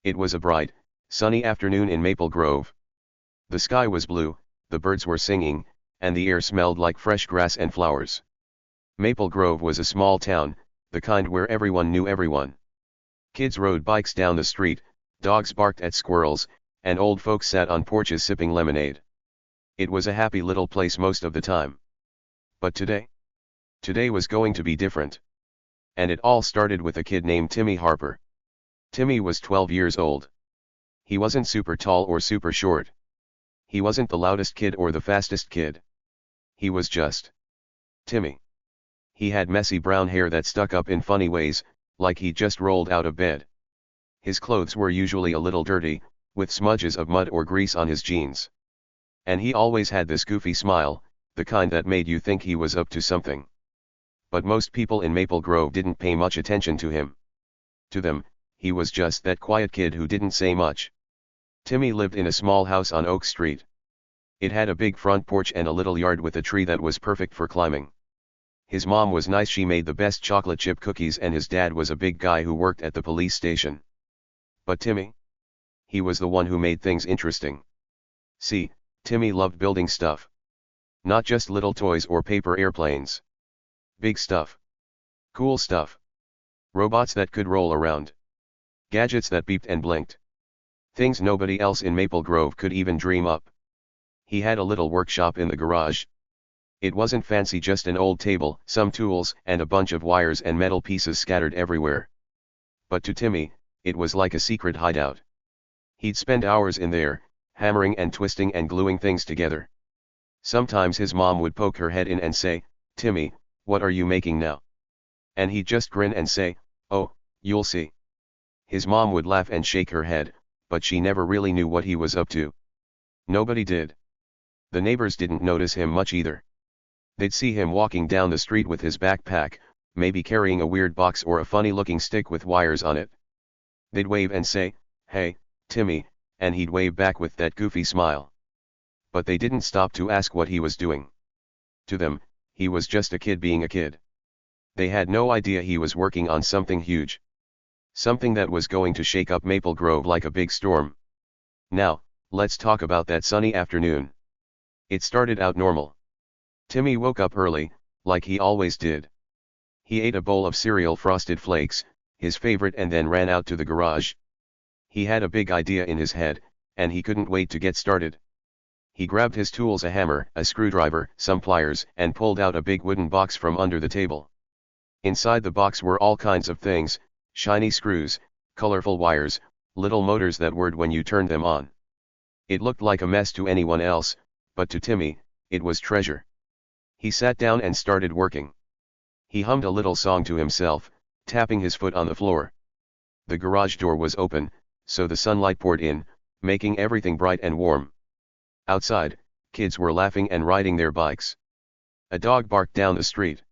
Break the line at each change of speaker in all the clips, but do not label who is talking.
It was a bright, sunny afternoon in Maple Grove. The sky was blue, the birds were singing, and the air smelled like fresh grass and flowers. Maple Grove was a small town, the kind where everyone knew everyone. Kids rode bikes down the street, dogs barked at squirrels, and old folks sat on porches sipping lemonade. It was a happy little place most of the time. But today was going to be different. And it all started with a kid named Timmy Harper. Timmy was 12 years old. He wasn't super tall or super short. He wasn't the loudest kid or the fastest kid. He was just Timmy. He had messy brown hair that stuck up in funny ways, like he just rolled out of bed. His clothes were usually a little dirty, with smudges of mud or grease on his jeans. And he always had this goofy smile, the kind that made you think he was up to something. But most people in Maple Grove didn't pay much attention to him. To them, he was just that quiet kid who didn't say much. Timmy lived in a small house on Oak Street. It had a big front porch and a little yard with a tree that was perfect for climbing. His mom was nice, she made the best chocolate chip cookies, and his dad was a big guy who worked at the police station. But Timmy? He was the one who made things interesting. See, Timmy loved building stuff. Not just little toys or paper airplanes. Big stuff. Cool stuff. Robots that could roll around. Gadgets that beeped and blinked. Things nobody else in Maple Grove could even dream up. He had a little workshop in the garage. It wasn't fancy, just an old table, some tools, and a bunch of wires and metal pieces scattered everywhere. But to Timmy, it was like a secret hideout. He'd spend hours in there, hammering and twisting and gluing things together. Sometimes his mom would poke her head in and say, "Timmy, what are you making now?" And he'd just grin and say, "Oh, you'll see." His mom would laugh and shake her head, but she never really knew what he was up to. Nobody did. The neighbors didn't notice him much either. They'd see him walking down the street with his backpack, maybe carrying a weird box or a funny-looking stick with wires on it. They'd wave and say, "Hey, Timmy," and he'd wave back with that goofy smile. But they didn't stop to ask what he was doing. To them, he was just a kid being a kid. They had no idea he was working on something huge. Something that was going to shake up Maple Grove like a big storm. Now, let's talk about that sunny afternoon. It started out normal. Timmy woke up early, like he always did. He ate a bowl of cereal, Frosted Flakes, his favorite, and then ran out to the garage. He had a big idea in his head, and he couldn't wait to get started. He grabbed his tools, a hammer, a screwdriver, some pliers, and pulled out a big wooden box from under the table. Inside the box were all kinds of things: shiny screws, colorful wires, little motors that whirred when you turned them on. It looked like a mess to anyone else, but to Timmy, it was treasure. He sat down and started working. He hummed a little song to himself, tapping his foot on the floor. The garage door was open, so the sunlight poured in, making everything bright and warm. Outside, kids were laughing and riding their bikes. A dog barked down the street.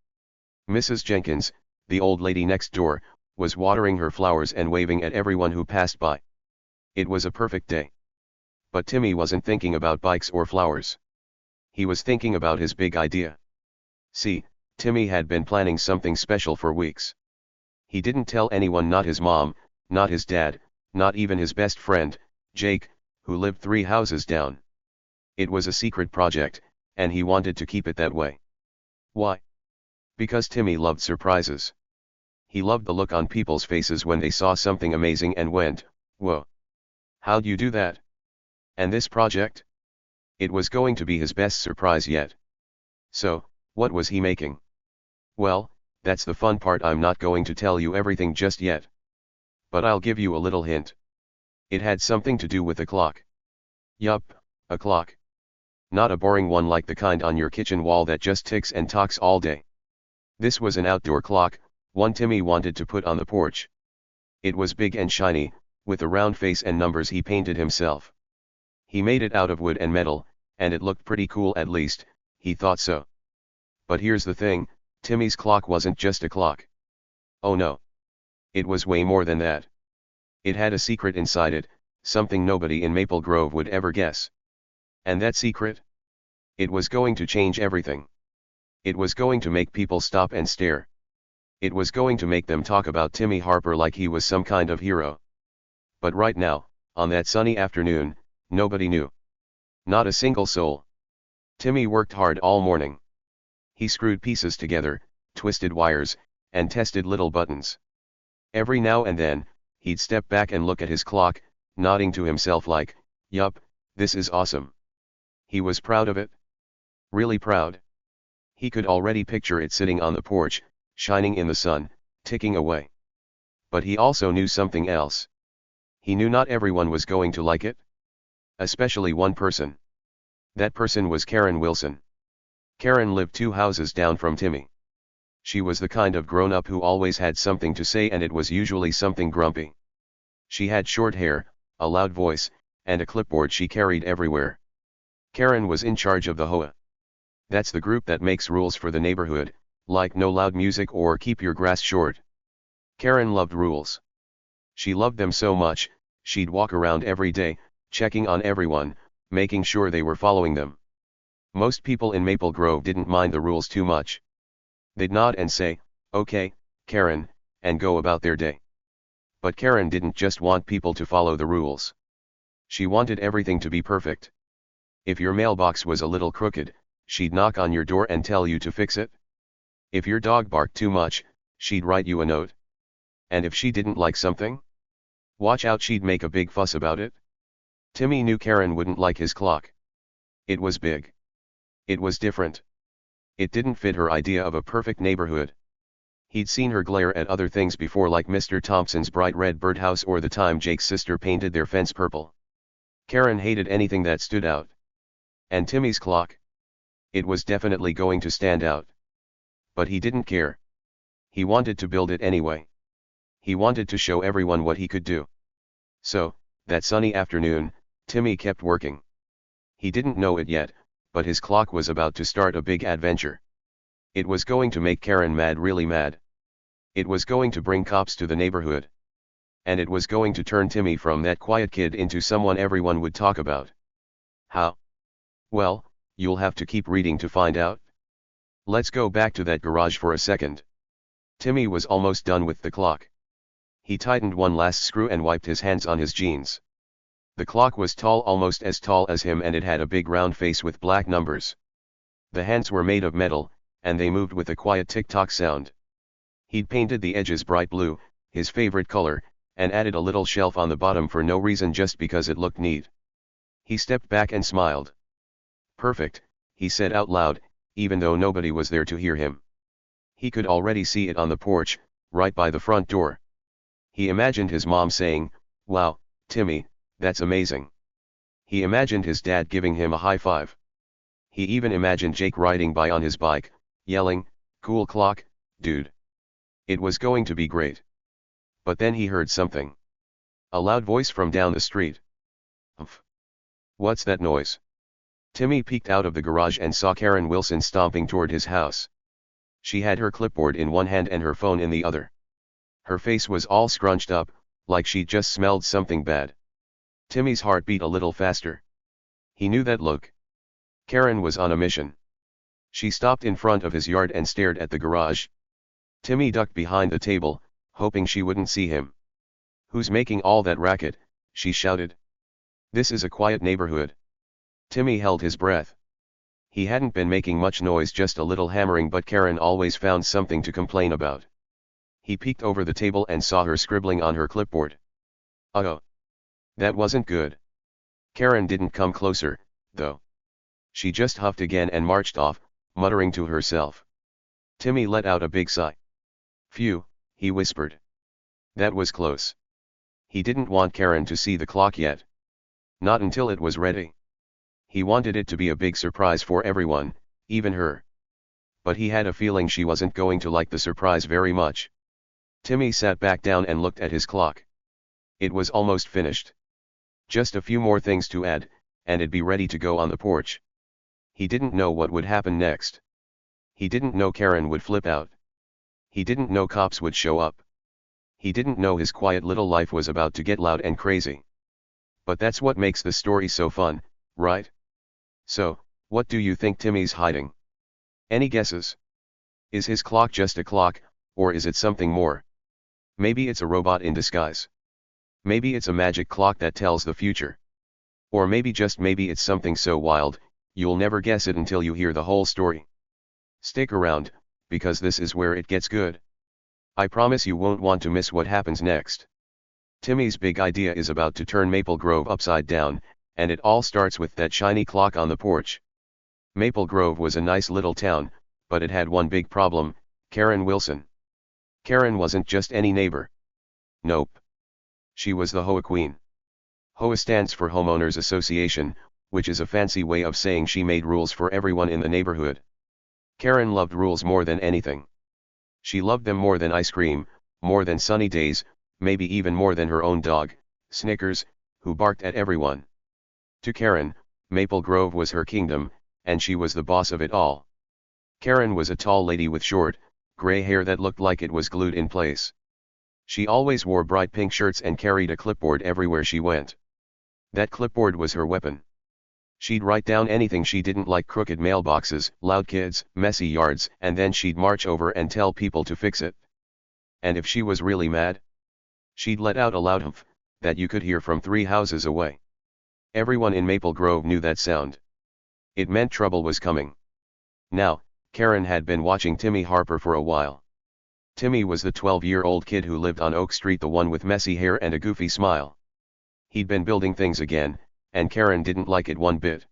Mrs. Jenkins, the old lady next door, was watering her flowers and waving at everyone who passed by. It was a perfect day. But Timmy wasn't thinking about bikes or flowers. He was thinking about his big idea. See, Timmy had been planning something special for weeks. He didn't tell anyone, not his mom, not his dad, not even his best friend, Jake, who lived 3 houses down. It was a secret project, and he wanted to keep it that way. Why? Because Timmy loved surprises. He loved the look on people's faces when they saw something amazing and went, "Whoa! How'd you do that?" And this project? It was going to be his best surprise yet. So, what was he making? Well, that's the fun part. I'm not going to tell you everything just yet. But I'll give you a little hint. It had something to do with a clock. Yup, a clock. Not a boring one like the kind on your kitchen wall that just ticks and talks all day. This was an outdoor clock, one Timmy wanted to put on the porch. It was big and shiny, with a round face and numbers he painted himself. He made it out of wood and metal, and it looked pretty cool, at least, he thought so. But here's the thing, Timmy's clock wasn't just a clock. Oh no. It was way more than that. It had a secret inside it, something nobody in Maple Grove would ever guess. And that secret? It was going to change everything. It was going to make people stop and stare. It was going to make them talk about Timmy Harper like he was some kind of hero. But right now, on that sunny afternoon, nobody knew. Not a single soul. Timmy worked hard all morning. He screwed pieces together, twisted wires, and tested little buttons. Every now and then, he'd step back and look at his clock, nodding to himself like, "Yup, this is awesome." He was proud of it. Really proud. He could already picture it sitting on the porch, shining in the sun, ticking away. But he also knew something else. He knew not everyone was going to like it. Especially one person. That person was Karen Wilson. Karen lived 2 houses down from Timmy. She was the kind of grown-up who always had something to say, and it was usually something grumpy. She had short hair, a loud voice, and a clipboard she carried everywhere. Karen was in charge of the HOA. That's the group that makes rules for the neighborhood, like no loud music or keep your grass short. Karen loved rules. She loved them so much, she'd walk around every day, checking on everyone, making sure they were following them. Most people in Maple Grove didn't mind the rules too much. They'd nod and say, "Okay, Karen," and go about their day. But Karen didn't just want people to follow the rules. She wanted everything to be perfect. If your mailbox was a little crooked, she'd knock on your door and tell you to fix it. If your dog barked too much, she'd write you a note. And if she didn't like something, watch out, she'd make a big fuss about it. Timmy knew Karen wouldn't like his clock. It was big. It was different. It didn't fit her idea of a perfect neighborhood. He'd seen her glare at other things before, like Mr. Thompson's bright red birdhouse or the time Jake's sister painted their fence purple. Karen hated anything that stood out. And Timmy's clock? It was definitely going to stand out. But he didn't care. He wanted to build it anyway. He wanted to show everyone what he could do. So, that sunny afternoon, Timmy kept working. He didn't know it yet, but his clock was about to start a big adventure. It was going to make Karen mad, really mad. It was going to bring cops to the neighborhood. And it was going to turn Timmy from that quiet kid into someone everyone would talk about. How? Well, you'll have to keep reading to find out. Let's go back to that garage for a second. Timmy was almost done with the clock. He tightened one last screw and wiped his hands on his jeans. The clock was tall, almost as tall as him, and it had a big round face with black numbers. The hands were made of metal, and they moved with a quiet tick-tock sound. He'd painted the edges bright blue, his favorite color, and added a little shelf on the bottom for no reason, just because it looked neat. He stepped back and smiled. "Perfect," he said out loud, even though nobody was there to hear him. He could already see it on the porch, right by the front door. He imagined his mom saying, "Wow, Timmy, that's amazing." He imagined his dad giving him a high five. He even imagined Jake riding by on his bike, yelling, "Cool clock, dude." It was going to be great. But then he heard something. A loud voice from down the street. "Humph. What's that noise?" Timmy peeked out of the garage and saw Karen Wilson stomping toward his house. She had her clipboard in one hand and her phone in the other. Her face was all scrunched up, like she'd just smelled something bad. Timmy's heart beat a little faster. He knew that look. Karen was on a mission. She stopped in front of his yard and stared at the garage. Timmy ducked behind the table, hoping she wouldn't see him. "Who's making all that racket?" she shouted. "This is a quiet neighborhood." Timmy held his breath. He hadn't been making much noise, just a little hammering, but Karen always found something to complain about. He peeked over the table and saw her scribbling on her clipboard. Uh-oh. That wasn't good. Karen didn't come closer, though. She just huffed again and marched off, muttering to herself. Timmy let out a big sigh. "Phew," he whispered. That was close. He didn't want Karen to see the clock yet. Not until it was ready. He wanted it to be a big surprise for everyone, even her. But he had a feeling she wasn't going to like the surprise very much. Timmy sat back down and looked at his clock. It was almost finished. Just a few more things to add, and it'd be ready to go on the porch. He didn't know what would happen next. He didn't know Karen would flip out. He didn't know cops would show up. He didn't know his quiet little life was about to get loud and crazy. But that's what makes the story so fun, right? So, what do you think Timmy's hiding? Any guesses? Is his clock just a clock, or is it something more? Maybe it's a robot in disguise. Maybe it's a magic clock that tells the future. Or maybe just maybe it's something so wild, you'll never guess it until you hear the whole story. Stick around, because this is where it gets good. I promise you won't want to miss what happens next. Timmy's big idea is about to turn Maple Grove upside down, and it all starts with that shiny clock on the porch. Maple Grove was a nice little town, but it had one big problem: Karen Wilson. Karen wasn't just any neighbor. Nope. She was the HOA queen. HOA stands for Homeowners Association, which is a fancy way of saying she made rules for everyone in the neighborhood. Karen loved rules more than anything. She loved them more than ice cream, more than sunny days, maybe even more than her own dog, Snickers, who barked at everyone. To Karen, Maple Grove was her kingdom, and she was the boss of it all. Karen was a tall lady with short, gray hair that looked like it was glued in place. She always wore bright pink shirts and carried a clipboard everywhere she went. That clipboard was her weapon. She'd write down anything she didn't like: crooked mailboxes, loud kids, messy yards, and then she'd march over and tell people to fix it. And if she was really mad, she'd let out a loud humph that you could hear from 3 houses away. Everyone in Maple Grove knew that sound. It meant trouble was coming. Now, Karen had been watching Timmy Harper for a while. Timmy was the 12-year-old kid who lived on Oak Street, the one with messy hair and a goofy smile. He'd been building things again, and Karen didn't like it one bit.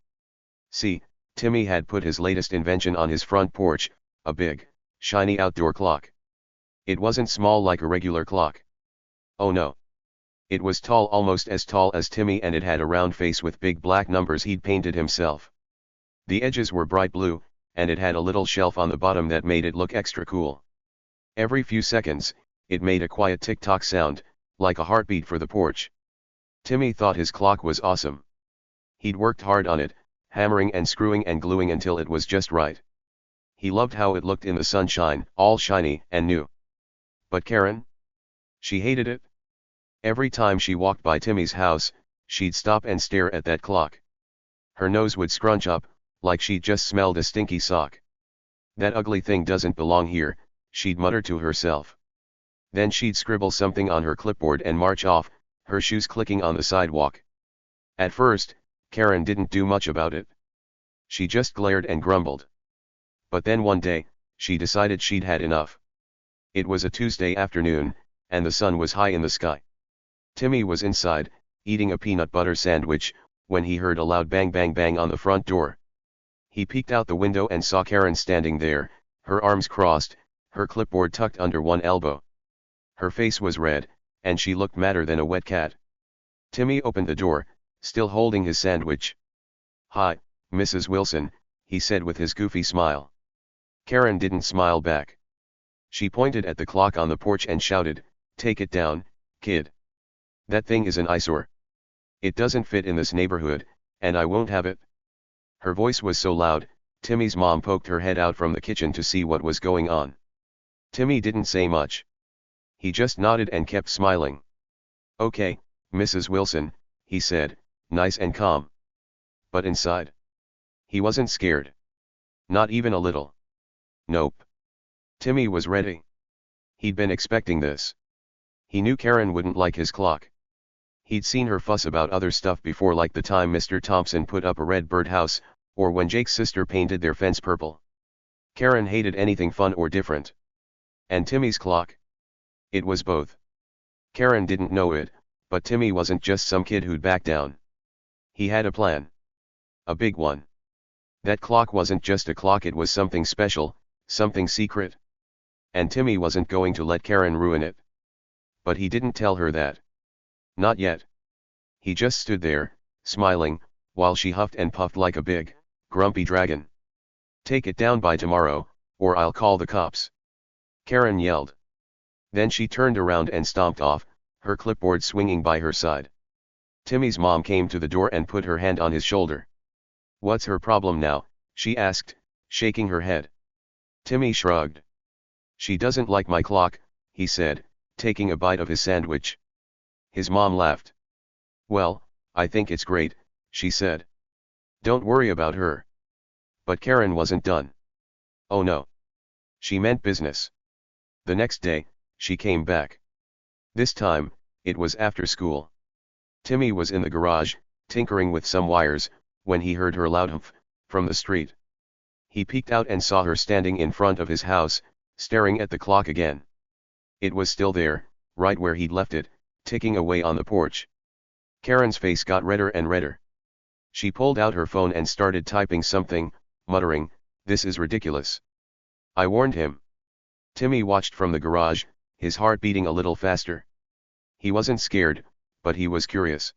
See, Timmy had put his latest invention on his front porch, a big, shiny outdoor clock. It wasn't small like a regular clock. Oh no. It was tall, almost as tall as Timmy, and it had a round face with big black numbers he'd painted himself. The edges were bright blue, and it had a little shelf on the bottom that made it look extra cool. Every few seconds, it made a quiet tick-tock sound, like a heartbeat for the porch. Timmy thought his clock was awesome. He'd worked hard on it, hammering and screwing and gluing until it was just right. He loved how it looked in the sunshine, all shiny and new. But Karen? She hated it. Every time she walked by Timmy's house, she'd stop and stare at that clock. Her nose would scrunch up, like she'd just smelled a stinky sock. That ugly thing doesn't belong here, she'd mutter to herself. Then she'd scribble something on her clipboard and march off, her shoes clicking on the sidewalk. At first, Karen didn't do much about it. She just glared and grumbled. But then one day, she decided she'd had enough. It was a Tuesday afternoon, and the sun was high in the sky. Timmy was inside, eating a peanut butter sandwich, when he heard a loud bang bang bang on the front door. He peeked out the window and saw Karen standing there, her arms crossed, her clipboard tucked under one elbow. Her face was red, and she looked madder than a wet cat. Timmy opened the door, still holding his sandwich. "Hi, Mrs. Wilson," he said with his goofy smile. Karen didn't smile back. She pointed at the clock on the porch and shouted, "Take it down, kid. That thing is an eyesore. It doesn't fit in this neighborhood, and I won't have it." Her voice was so loud, Timmy's mom poked her head out from the kitchen to see what was going on. Timmy didn't say much. He just nodded and kept smiling. "Okay, Mrs. Wilson," he said, nice and calm. But inside, he wasn't scared. Not even a little. Nope. Timmy was ready. He'd been expecting this. He knew Karen wouldn't like his clock. He'd seen her fuss about other stuff before, like the time Mr. Thompson put up a red birdhouse, or when Jake's sister painted their fence purple. Karen hated anything fun or different. And Timmy's clock? It was both. Karen didn't know it, but Timmy wasn't just some kid who'd back down. He had a plan. A big one. That clock wasn't just a clock, it was something special, something secret. And Timmy wasn't going to let Karen ruin it. But he didn't tell her that. Not yet. He just stood there, smiling, while she huffed and puffed like a big, grumpy dragon. "Take it down by tomorrow, or I'll call the cops," Karen yelled. Then she turned around and stomped off, her clipboard swinging by her side. Timmy's mom came to the door and put her hand on his shoulder. "What's her problem now?" she asked, shaking her head. Timmy shrugged. "She doesn't like my clock," he said, taking a bite of his sandwich. His mom laughed. "Well, I think it's great," she said. "Don't worry about her." But Karen wasn't done. Oh no. She meant business. The next day, she came back. This time, It was after school. Timmy was in the garage, tinkering with some wires, when he heard her loud humph from the street. He peeked out and saw her standing in front of his house, staring at the clock again. It was still there, right where he'd left it, ticking away on the porch. Karen's face got redder and redder. She pulled out her phone and started typing something, muttering, "This is ridiculous. I warned him." Timmy watched from the garage, his heart beating a little faster. He wasn't scared, but he was curious.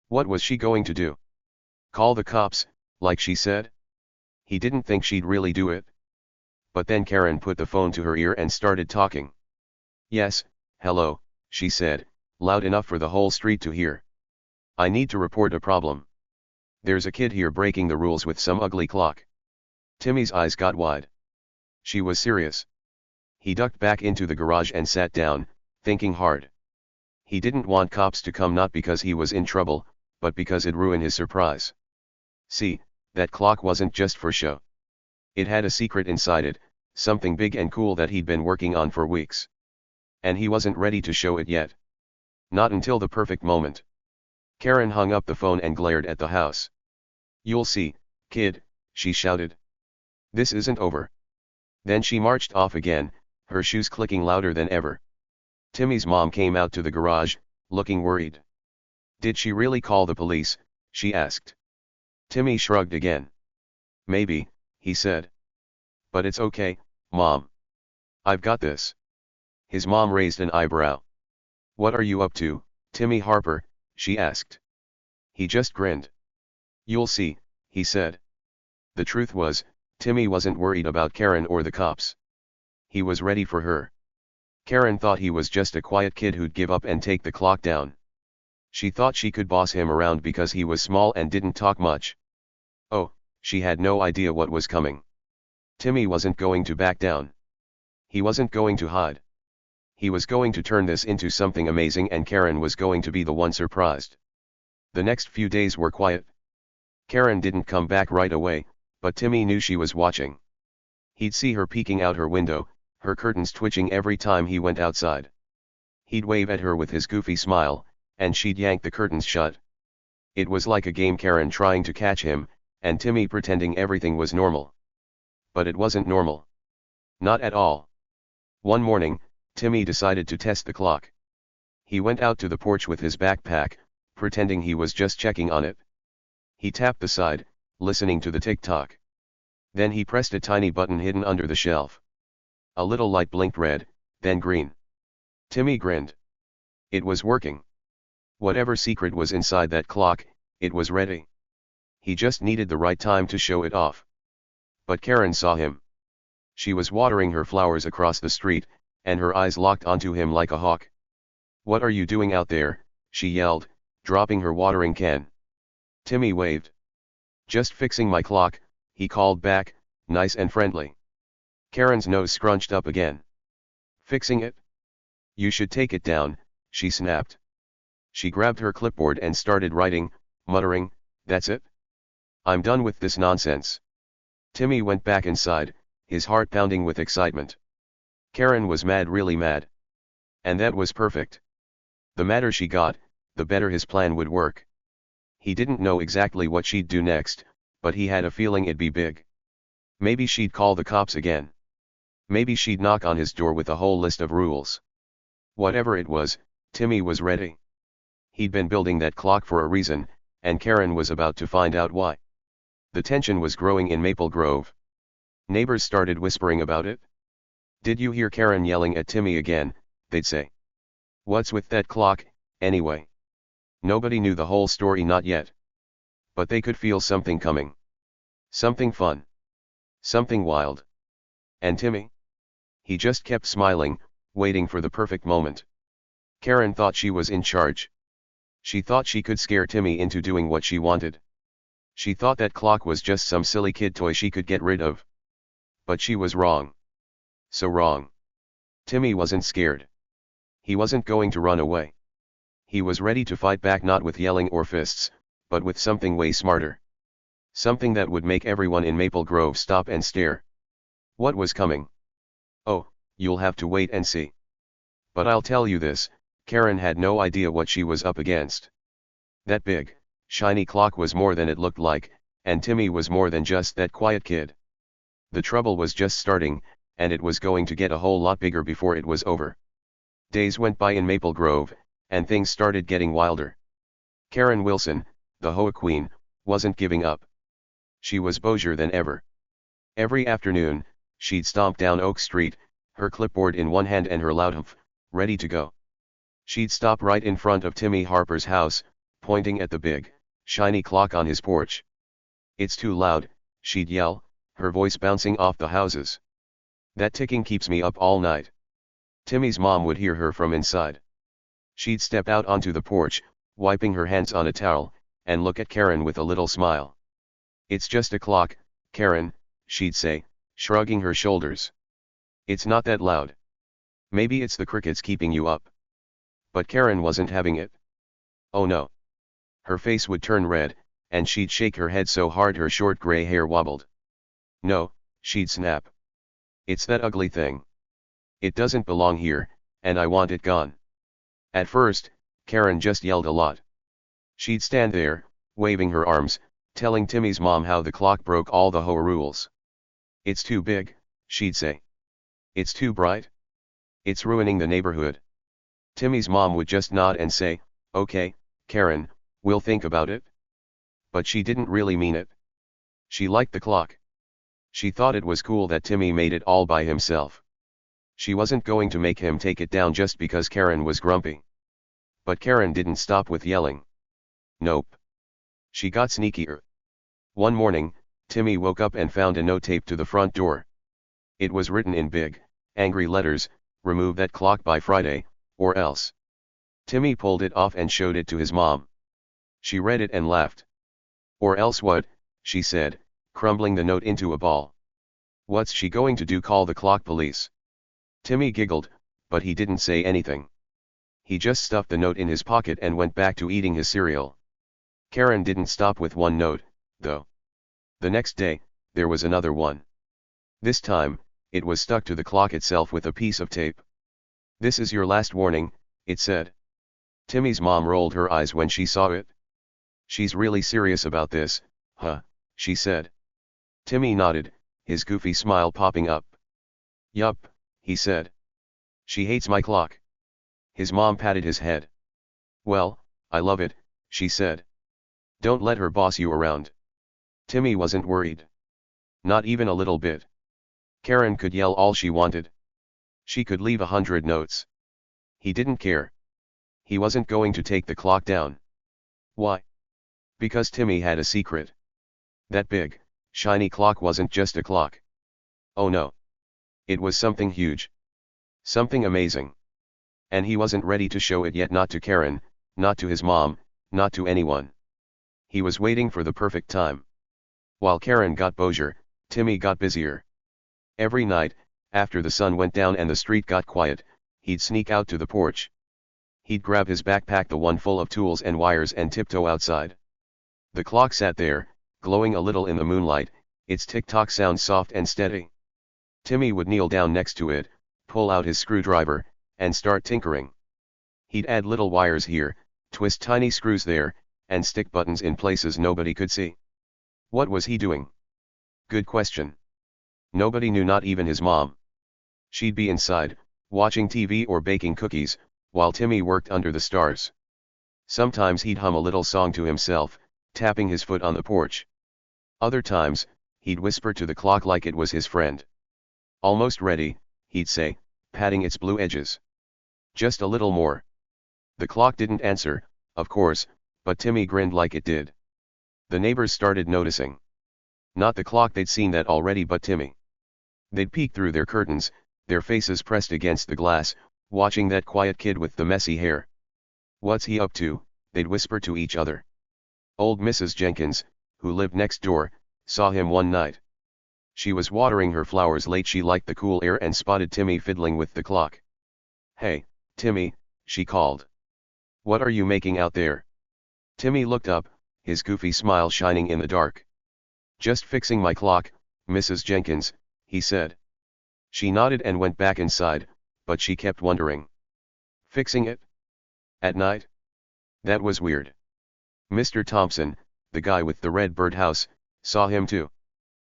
What was she going to do? Call the cops, like she said? He didn't think she'd really do it. But then Karen put the phone to her ear and started talking. "Yes, hello," she said, loud enough for the whole street to hear. "I need to report a problem. There's a kid here breaking the rules with some ugly clock." Timmy's eyes got wide. She was serious. He ducked back into the garage and sat down, thinking hard. He didn't want cops to come, not because he was in trouble, but because it'd ruin his surprise. See, that clock wasn't just for show. It had a secret inside it, something big and cool that he'd been working on for weeks. And he wasn't ready to show it yet. Not until the perfect moment. Karen hung up the phone and glared at the house. "You'll see, kid," she shouted. "This isn't over." Then she marched off again, her shoes clicking louder than ever. Timmy's mom came out to the garage, looking worried. "Did she really call the police?" she asked. Timmy shrugged again. "Maybe," he said. "But it's okay, Mom. I've got this." His mom raised an eyebrow. "What are you up to, Timmy Harper?" she asked. He just grinned. "You'll see," he said. The truth was, Timmy wasn't worried about Karen or the cops. He was ready for her. Karen thought he was just a quiet kid who'd give up and take the clock down. She thought she could boss him around because he was small and didn't talk much. Oh, she had no idea what was coming. Timmy wasn't going to back down. He wasn't going to hide. He was going to turn this into something amazing, and Karen was going to be the one surprised. The next few days were quiet. Karen didn't come back right away, but Timmy knew she was watching. He'd see her peeking out her window, her curtains twitching every time he went outside. He'd wave at her with his goofy smile, and she'd yank the curtains shut. It was like a game, Karen trying to catch him, and Timmy pretending everything was normal. But it wasn't normal. Not at all. One morning, Timmy decided to test the clock. He went out to the porch with his backpack, pretending he was just checking on it. He tapped the side, listening to the tick-tock. Then he pressed a tiny button hidden under the shelf. A little light blinked red, then green. Timmy grinned. It was working. Whatever secret was inside that clock, it was ready. He just needed the right time to show it off. But Karen saw him. She was watering her flowers across the street, and her eyes locked onto him like a hawk. "What are you doing out there?" she yelled, dropping her watering can. Timmy waved. "Just fixing my clock," he called back, nice and friendly. Karen's nose scrunched up again. "Fixing it? You should take it down," she snapped. She grabbed her clipboard and started writing, muttering, "That's it? I'm done with this nonsense." Timmy went back inside, his heart pounding with excitement. Karen was mad, really mad. And that was perfect. The madder she got, the better his plan would work. He didn't know exactly what she'd do next, but he had a feeling it'd be big. Maybe she'd call the cops again. Maybe she'd knock on his door with a whole list of rules. Whatever it was, Timmy was ready. He'd been building that clock for a reason, and Karen was about to find out why. The tension was growing in Maple Grove. Neighbors started whispering about it. "Did you hear Karen yelling at Timmy again?" they'd say. "What's with that clock, anyway?" Nobody knew the whole story, not yet. But they could feel something coming. Something fun. Something wild. And Timmy? He just kept smiling, waiting for the perfect moment. Karen thought she was in charge. She thought she could scare Timmy into doing what she wanted. She thought that clock was just some silly kid toy she could get rid of. But she was wrong. So wrong. Timmy wasn't scared. He wasn't going to run away. He was ready to fight back, not with yelling or fists, but with something way smarter. Something that would make everyone in Maple Grove stop and stare. What was coming? Oh, you'll have to wait and see. But I'll tell you this, Karen had no idea what she was up against. That big, shiny clock was more than it looked like, and Timmy was more than just that quiet kid. The trouble was just starting, and it was going to get a whole lot bigger before it was over. Days went by in Maple Grove, and things started getting wilder. Karen Wilson, the HOA queen, wasn't giving up. She was bougier than ever. Every afternoon, she'd stomp down Oak Street, her clipboard in one hand and her loud humph, ready to go. She'd stop right in front of Timmy Harper's house, pointing at the big, shiny clock on his porch. "It's too loud," she'd yell, her voice bouncing off the houses. "That ticking keeps me up all night." Timmy's mom would hear her from inside. She'd step out onto the porch, wiping her hands on a towel, and look at Karen with a little smile. "It's just a clock, Karen," she'd say, shrugging her shoulders. "It's not that loud. Maybe it's the crickets keeping you up." But Karen wasn't having it. Oh no. Her face would turn red, and she'd shake her head so hard her short gray hair wobbled. "No," she'd snap. "It's that ugly thing. It doesn't belong here, and I want it gone." At first, Karen just yelled a lot. She'd stand there, waving her arms, telling Timmy's mom how the clock broke all the HOA rules. "It's too big," she'd say. "It's too bright. It's ruining the neighborhood." Timmy's mom would just nod and say, "Okay, Karen, we'll think about it." But she didn't really mean it. She liked the clock. She thought it was cool that Timmy made it all by himself. She wasn't going to make him take it down just because Karen was grumpy. But Karen didn't stop with yelling. Nope. She got sneakier. One morning, Timmy woke up and found a note taped to the front door. It was written in big, angry letters, "Remove that clock by Friday, or else." Timmy pulled it off and showed it to his mom. She read it and laughed. "Or else what?" she said, crumbling the note into a ball. "What's she going to do, call the clock police?" Timmy giggled, but he didn't say anything. He just stuffed the note in his pocket and went back to eating his cereal. Karen didn't stop with one note, though. The next day, there was another one. This time, it was stuck to the clock itself with a piece of tape. "This is your last warning," it said. Timmy's mom rolled her eyes when she saw it. "She's really serious about this, huh?" she said. Timmy nodded, his goofy smile popping up. "Yup," he said. "She hates my clock." His mom patted his head. "Well, I love it," she said. "Don't let her boss you around." Timmy wasn't worried. Not even a little bit. Karen could yell all she wanted. She could leave 100 notes. He didn't care. He wasn't going to take the clock down. Why? Because Timmy had a secret. That big, shiny clock wasn't just a clock. Oh no. It was something huge. Something amazing. And he wasn't ready to show it yet, not to Karen, not to his mom, not to anyone. He was waiting for the perfect time. While Karen got bougier, Timmy got busier. Every night, after the sun went down and the street got quiet, he'd sneak out to the porch. He'd grab his backpack, the one full of tools and wires, and tiptoe outside. The clock sat there, glowing a little in the moonlight, its tick-tock sound soft and steady. Timmy would kneel down next to it, pull out his screwdriver, and start tinkering. He'd add little wires here, twist tiny screws there, and stick buttons in places nobody could see. What was he doing? Good question. Nobody knew, not even his mom. She'd be inside, watching TV or baking cookies, while Timmy worked under the stars. Sometimes he'd hum a little song to himself, tapping his foot on the porch. Other times, he'd whisper to the clock like it was his friend. "Almost ready," he'd say, patting its blue edges. "Just a little more." The clock didn't answer, of course, but Timmy grinned like it did. The neighbors started noticing. Not the clock, they'd seen that already, but Timmy. They'd peek through their curtains, their faces pressed against the glass, watching that quiet kid with the messy hair. "What's he up to?" they'd whisper to each other. Old Mrs. Jenkins, who lived next door, saw him one night. She was watering her flowers late. She liked the cool air and spotted Timmy fiddling with the clock. "Hey, Timmy," she called. "What are you making out there?" Timmy looked up, his goofy smile shining in the dark. "Just fixing my clock, Mrs. Jenkins," he said. She nodded and went back inside, but she kept wondering. "Fixing it? At night? That was weird. Mr. Thompson, the guy with the red birdhouse, saw him too.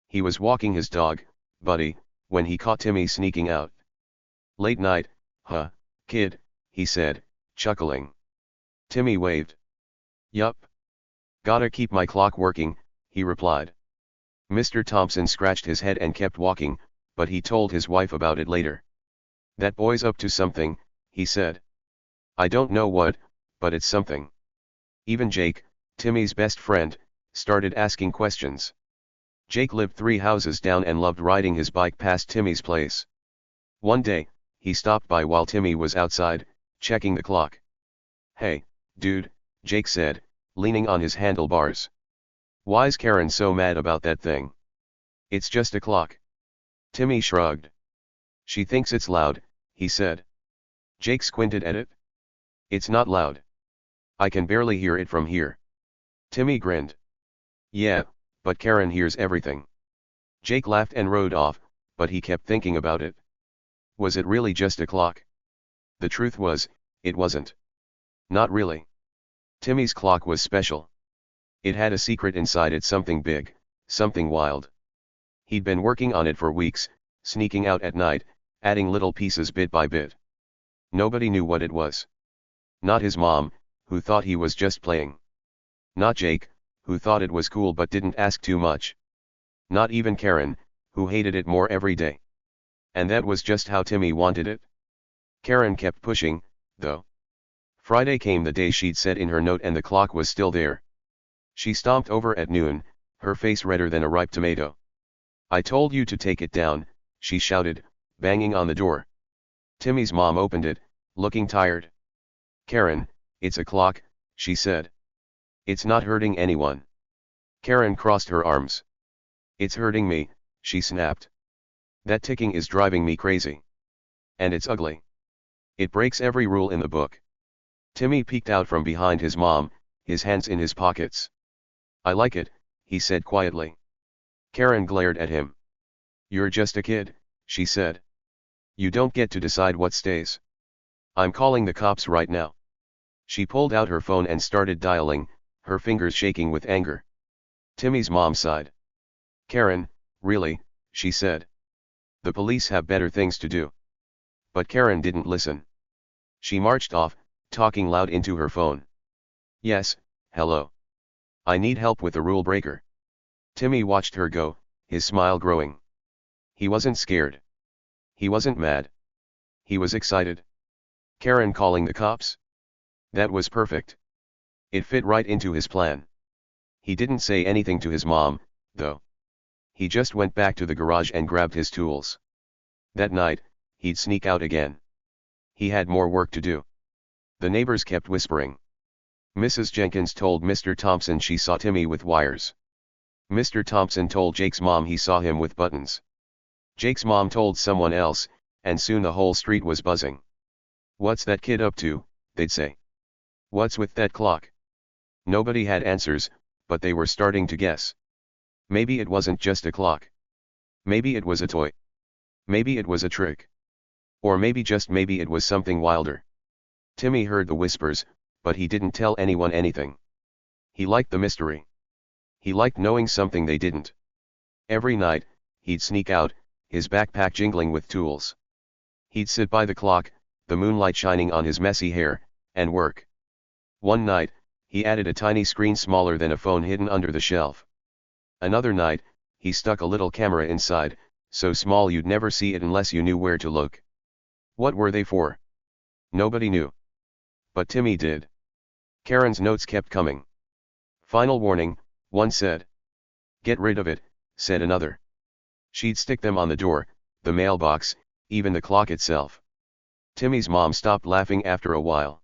He was walking his dog, Buddy, when he caught Timmy sneaking out. Late night, huh, kid, he said, chuckling. Timmy waved. Yup. Gotta keep my clock working, he replied. Mr. Thompson scratched his head and kept walking, but he told his wife about it later. That boy's up to something, he said. I don't know what, but it's something. Even Jake, Timmy's best friend, started asking questions. Jake lived 3 houses down and loved riding his bike past Timmy's place. One day, he stopped by while Timmy was outside, checking the clock. Hey, dude, Jake said, leaning on his handlebars. Why's Karen so mad about that thing? It's just a clock. Timmy shrugged. She thinks it's loud, he said. Jake squinted at it. It's not loud. I can barely hear it from here. Timmy grinned. Yeah, but Karen hears everything. Jake laughed and rode off, but he kept thinking about it. Was it really just a clock? The truth was, it wasn't. Not really. Timmy's clock was special. It had a secret inside it, something big, something wild. He'd been working on it for weeks, sneaking out at night, adding little pieces bit by bit. Nobody knew what it was. Not his mom, who thought he was just playing. Not Jake, who thought it was cool but didn't ask too much. Not even Karen, who hated it more every day. And that was just how Timmy wanted it. Karen kept pushing, though. Friday came, the day she'd set in her note, and the clock was still there. She stomped over at noon, her face redder than a ripe tomato. I told you to take it down, she shouted, banging on the door. Timmy's mom opened it, looking tired. Karen, it's a clock, she said. It's not hurting anyone. Karen crossed her arms. It's hurting me, she snapped. That ticking is driving me crazy. And it's ugly. It breaks every rule in the book. Timmy peeked out from behind his mom, his hands in his pockets. I like it, he said quietly. Karen glared at him. You're just a kid, she said. You don't get to decide what stays. I'm calling the cops right now. She pulled out her phone and started dialing, her fingers shaking with anger. Timmy's mom sighed. Karen, really, she said. The police have better things to do. But Karen didn't listen. She marched off, talking loud into her phone. Yes, hello. I need help with a rule breaker. Timmy watched her go, his smile growing. He wasn't scared. He wasn't mad. He was excited. Karen calling the cops? That was perfect. It fit right into his plan. He didn't say anything to his mom, though. He just went back to the garage and grabbed his tools. That night, he'd sneak out again. He had more work to do. The neighbors kept whispering. Mrs. Jenkins told Mr. Thompson she saw Timmy with wires. Mr. Thompson told Jake's mom he saw him with buttons. Jake's mom told someone else, and soon the whole street was buzzing. What's that kid up to, they'd say. What's with that clock? Nobody had answers, but they were starting to guess. Maybe it wasn't just a clock. Maybe it was a toy. Maybe it was a trick. Or maybe, just maybe, it was something wilder. Timmy heard the whispers, but he didn't tell anyone anything. He liked the mystery. He liked knowing something they didn't. Every night, he'd sneak out, his backpack jingling with tools. He'd sit by the clock, the moonlight shining on his messy hair, and work. One night, he added a tiny screen smaller than a phone hidden under the shelf. Another night, he stuck a little camera inside, so small you'd never see it unless you knew where to look. What were they for? Nobody knew. But Timmy did. Karen's notes kept coming. Final warning, one said. Get rid of it, said another. She'd stick them on the door, the mailbox, even the clock itself. Timmy's mom stopped laughing after a while.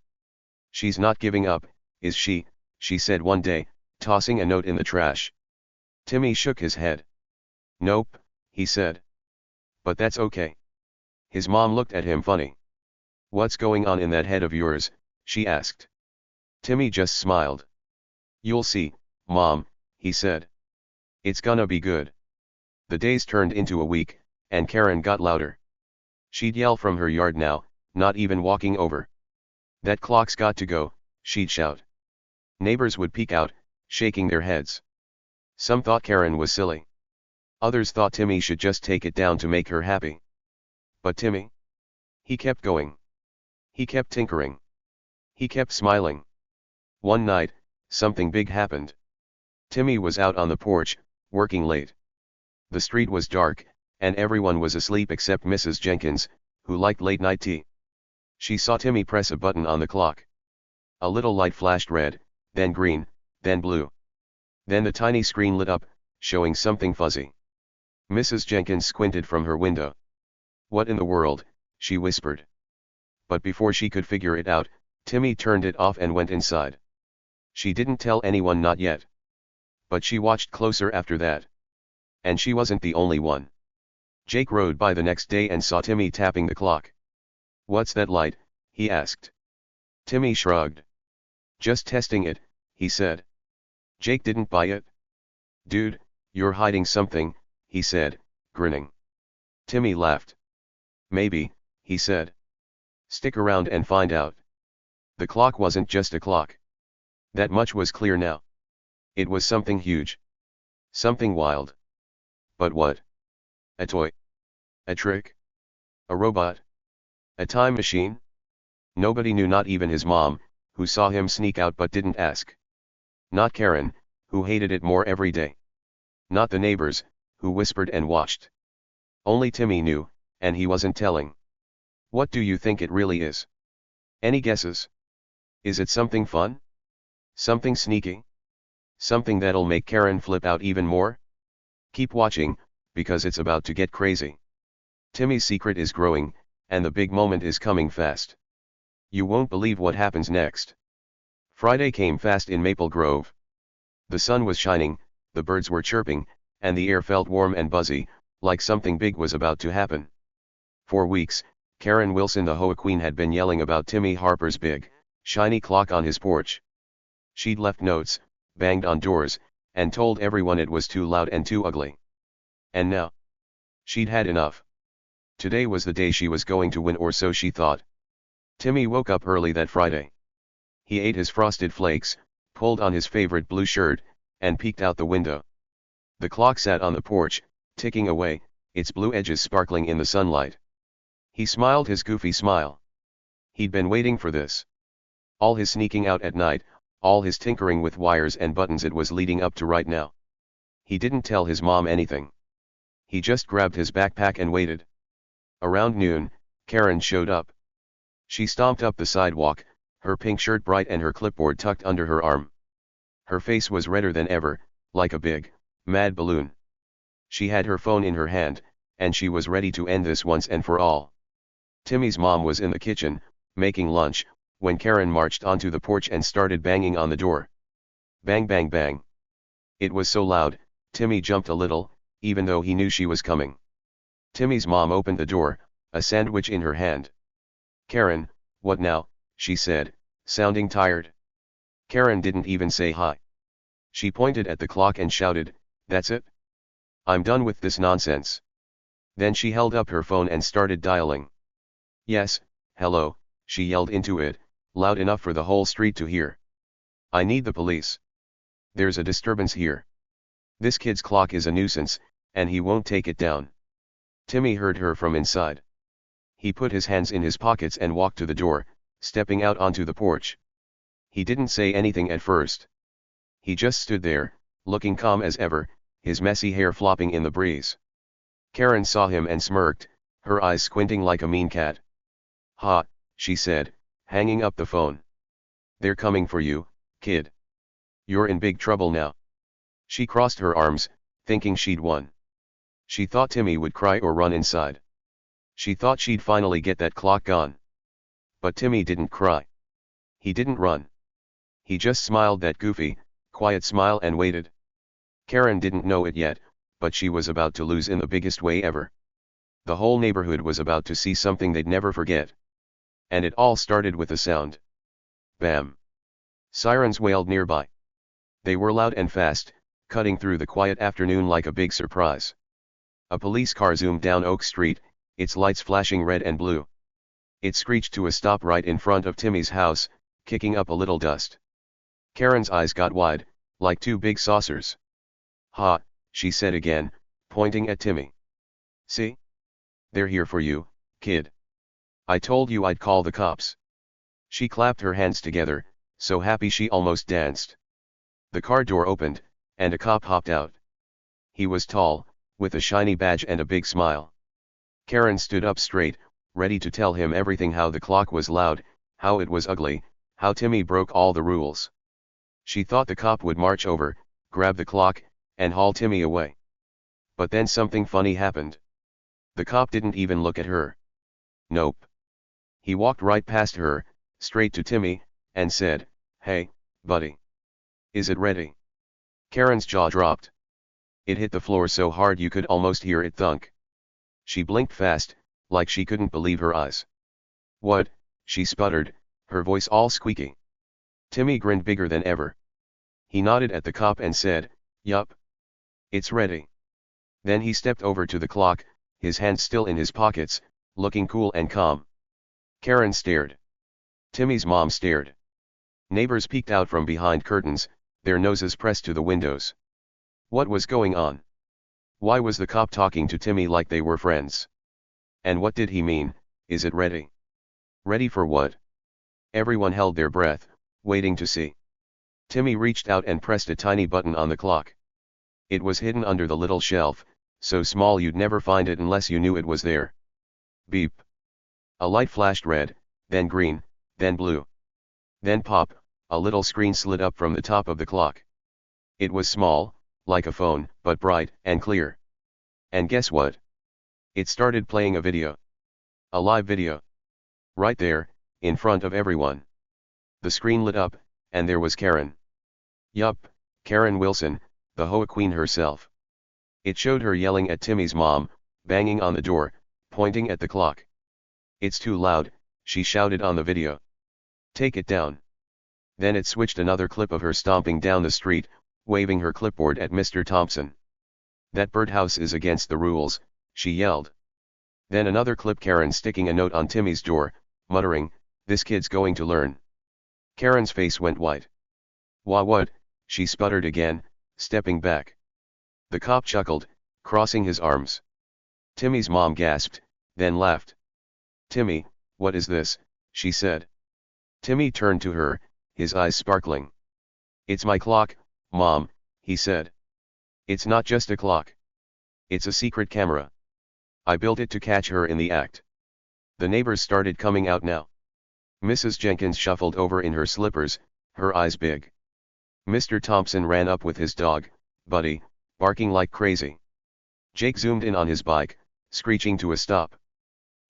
She's not giving up, is she? She said one day, tossing a note in the trash. Timmy shook his head. Nope, he said. But that's okay. His mom looked at him funny. What's going on in that head of yours? She asked. Timmy just smiled. You'll see, Mom, he said. It's gonna be good. The days turned into a week, and Karen got louder. She'd yell from her yard now, not even walking over. "That clock's got to go," she'd shout. Neighbors would peek out, shaking their heads. Some thought Karen was silly. Others thought Timmy should just take it down to make her happy. But Timmy? He kept going. He kept tinkering. He kept smiling. One night, something big happened. Timmy was out on the porch, working late. The street was dark, and everyone was asleep except Mrs. Jenkins, who liked late-night tea. She saw Timmy press a button on the clock. A little light flashed red, then green, then blue. Then the tiny screen lit up, showing something fuzzy. Mrs. Jenkins squinted from her window. "What in the world?" she whispered. But before she could figure it out, Timmy turned it off and went inside. She didn't tell anyone, not yet. But she watched closer after that. And she wasn't the only one. Jake rode by the next day and saw Timmy tapping the clock. "What's that light?" he asked. Timmy shrugged. "Just testing it," he said. Jake didn't buy it. "Dude, you're hiding something," he said, grinning. Timmy laughed. "Maybe," he said. "Stick around and find out." The clock wasn't just a clock. That much was clear now. It was something huge. Something wild. But what? A toy? A trick? A robot? A time machine? Nobody knew, not even his mom, who saw him sneak out but didn't ask. Not Karen, who hated it more every day. Not the neighbors, who whispered and watched. Only Timmy knew, and he wasn't telling. What do you think it really is? Any guesses? Is it something fun? Something sneaky? Something that'll make Karen flip out even more? Keep watching, because it's about to get crazy. Timmy's secret is growing, and the big moment is coming fast. You won't believe what happens next. Friday came fast in Maple Grove. The sun was shining, the birds were chirping, and the air felt warm and buzzy, like something big was about to happen. For weeks, Karen Wilson, the HOA queen, had been yelling about Timmy Harper's big, shiny clock on his porch. She'd left notes, banged on doors, and told everyone it was too loud and too ugly. And now? She'd had enough. Today was the day she was going to win, or so she thought. Timmy woke up early that Friday. He ate his frosted flakes, pulled on his favorite blue shirt, and peeked out the window. The clock sat on the porch, ticking away, its blue edges sparkling in the sunlight. He smiled his goofy smile. He'd been waiting for this. All his sneaking out at night, all his tinkering with wires and buttons, it was leading up to right now. He didn't tell his mom anything. He just grabbed his backpack and waited. Around noon, Karen showed up. She stomped up the sidewalk, her pink shirt bright and her clipboard tucked under her arm. Her face was redder than ever, like a big, mad balloon. She had her phone in her hand, and she was ready to end this once and for all. Timmy's mom was in the kitchen, making lunch, when Karen marched onto the porch and started banging on the door. Bang bang bang. It was so loud, Timmy jumped a little, even though he knew she was coming. Timmy's mom opened the door, a sandwich in her hand. "Karen, what now?" she said, sounding tired. Karen didn't even say hi. She pointed at the clock and shouted, "That's it? I'm done with this nonsense." Then she held up her phone and started dialing. "Yes, hello," she yelled into it, loud enough for the whole street to hear. "I need the police. There's a disturbance here. This kid's clock is a nuisance, and he won't take it down." Timmy heard her from inside. He put his hands in his pockets and walked to the door, stepping out onto the porch. He didn't say anything at first. He just stood there, looking calm as ever, his messy hair flopping in the breeze. Karen saw him and smirked, her eyes squinting like a mean cat. "Ha," she said, hanging up the phone. "They're coming for you, kid. You're in big trouble now." She crossed her arms, thinking she'd won. She thought Timmy would cry or run inside. She thought she'd finally get that clock gone. But Timmy didn't cry. He didn't run. He just smiled that goofy, quiet smile and waited. Karen didn't know it yet, but she was about to lose in the biggest way ever. The whole neighborhood was about to see something they'd never forget. And it all started with a sound. Bam! Sirens wailed nearby. They were loud and fast, cutting through the quiet afternoon like a big surprise. A police car zoomed down Oak Street, its lights flashing red and blue. It screeched to a stop right in front of Timmy's house, kicking up a little dust. Karen's eyes got wide, like two big saucers. "Ha," she said again, pointing at Timmy. "See? They're here for you, kid. I told you I'd call the cops." She clapped her hands together, so happy she almost danced. The car door opened, and a cop hopped out. He was tall, with a shiny badge and a big smile. Karen stood up straight, ready to tell him everything: how the clock was loud, how it was ugly, how Timmy broke all the rules. She thought the cop would march over, grab the clock, and haul Timmy away. But then something funny happened. The cop didn't even look at her. Nope. He walked right past her, straight to Timmy, and said, "Hey, buddy. Is it ready?" Karen's jaw dropped. It hit the floor so hard you could almost hear it thunk. She blinked fast, like she couldn't believe her eyes. "What?" she sputtered, her voice all squeaky. Timmy grinned bigger than ever. He nodded at the cop and said, "Yup. It's ready." Then he stepped over to the clock, his hands still in his pockets, looking cool and calm. Karen stared. Timmy's mom stared. Neighbors peeked out from behind curtains, their noses pressed to the windows. What was going on? Why was the cop talking to Timmy like they were friends? And what did he mean? Is it ready? Ready for what? Everyone held their breath, waiting to see. Timmy reached out and pressed a tiny button on the clock. It was hidden under the little shelf, so small you'd never find it unless you knew it was there. Beep. A light flashed red, then green, then blue. Then pop, a little screen slid up from the top of the clock. It was small, like a phone, but bright and clear. And guess what? It started playing a video. A live video. Right there, in front of everyone. The screen lit up, and there was Karen. Yup, Karen Wilson, the HOA queen herself. It showed her yelling at Timmy's mom, banging on the door, pointing at the clock. "It's too loud," she shouted on the video. "Take it down." Then it switched another clip of her stomping down the street, waving her clipboard at Mr. Thompson. "That birdhouse is against the rules," she yelled. Then another clip: Karen sticking a note on Timmy's door, muttering, "This kid's going to learn." Karen's face went white. What?" she sputtered again, stepping back. The cop chuckled, crossing his arms. Timmy's mom gasped, then laughed. "Timmy, what is this?" she said. Timmy turned to her, his eyes sparkling. "It's my clock, Mom," he said. "It's not just a clock. It's a secret camera. I built it to catch her in the act." The neighbors started coming out now. Mrs. Jenkins shuffled over in her slippers, her eyes big. Mr. Thompson ran up with his dog, Buddy, barking like crazy. Jake zoomed in on his bike, screeching to a stop.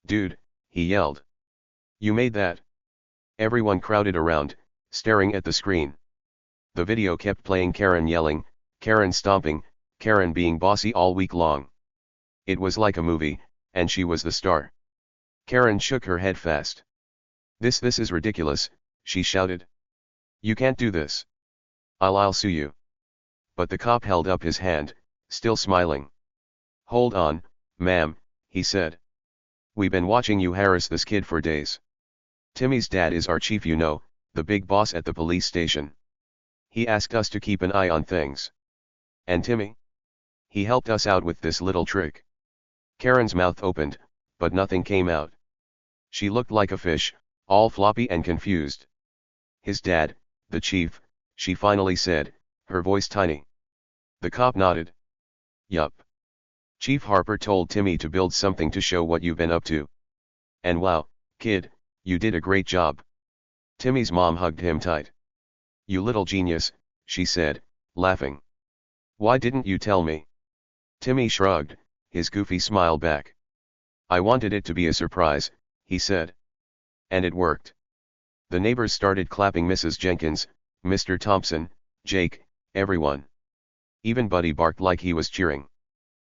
"Dude," he yelled. "You made that?" Everyone crowded around, staring at the screen. The video kept playing: Karen yelling, Karen stomping, Karen being bossy all week long. It was like a movie, and she was the star. Karen shook her head fast. This is ridiculous," she shouted. "You can't do this. I'll sue you." But the cop held up his hand, still smiling. "Hold on, ma'am," he said. "We've been watching you harass this kid for days. Timmy's dad is our chief, you know, the big boss at the police station. He asked us to keep an eye on things. And Timmy? He helped us out with this little trick." Karen's mouth opened, but nothing came out. She looked like a fish, all floppy and confused. "His dad, the chief," she finally said, her voice tiny. The cop nodded. "Yup. Chief Harper told Timmy to build something to show what you've been up to. And wow, kid, you did a great job." Timmy's mom hugged him tight. "You little genius," she said, laughing. "Why didn't you tell me?" Timmy shrugged, his goofy smile back. "I wanted it to be a surprise," he said. And it worked. The neighbors started clapping: Mrs. Jenkins, Mr. Thompson, Jake, everyone. Even Buddy barked like he was cheering.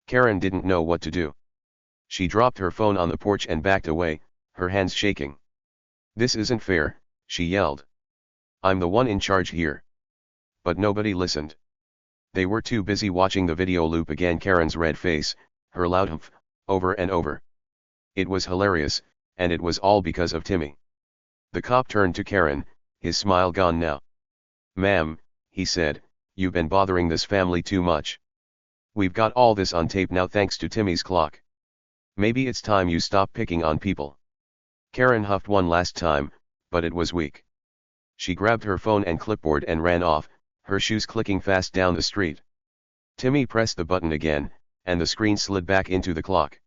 Karen didn't know what to do. She dropped her phone on the porch and backed away, her hands shaking. "This isn't fair," she yelled. "I'm the one in charge here." But nobody listened. They were too busy watching the video loop again: Karen's red face, her loud humph, over and over. It was hilarious, and it was all because of Timmy. The cop turned to Karen, his smile gone now. "Ma'am," he said, "you've been bothering this family too much. We've got all this on tape now thanks to Timmy's clock. Maybe it's time you stop picking on people." Karen huffed one last time, but it was weak. She grabbed her phone and clipboard and ran off, her shoes clicking fast down the street. Timmy pressed the button again, and the screen slid back into the clock.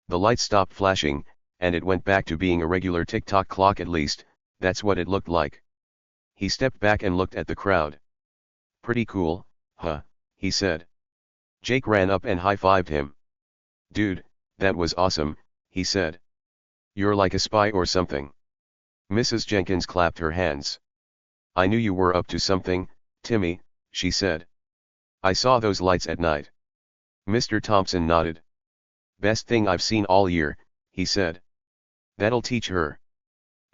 The lights stopped flashing, and it went back to being a regular tick-tock clock. At least, that's what it looked like. He stepped back and looked at the crowd. "Pretty cool, huh?" he said. Jake ran up and high-fived him. "Dude, that was awesome," he said. "You're like a spy or something." Mrs. Jenkins clapped her hands. "I knew you were up to something, Timmy," she said. "I saw those lights at night." Mr. Thompson nodded. "Best thing I've seen all year," he said. "That'll teach her."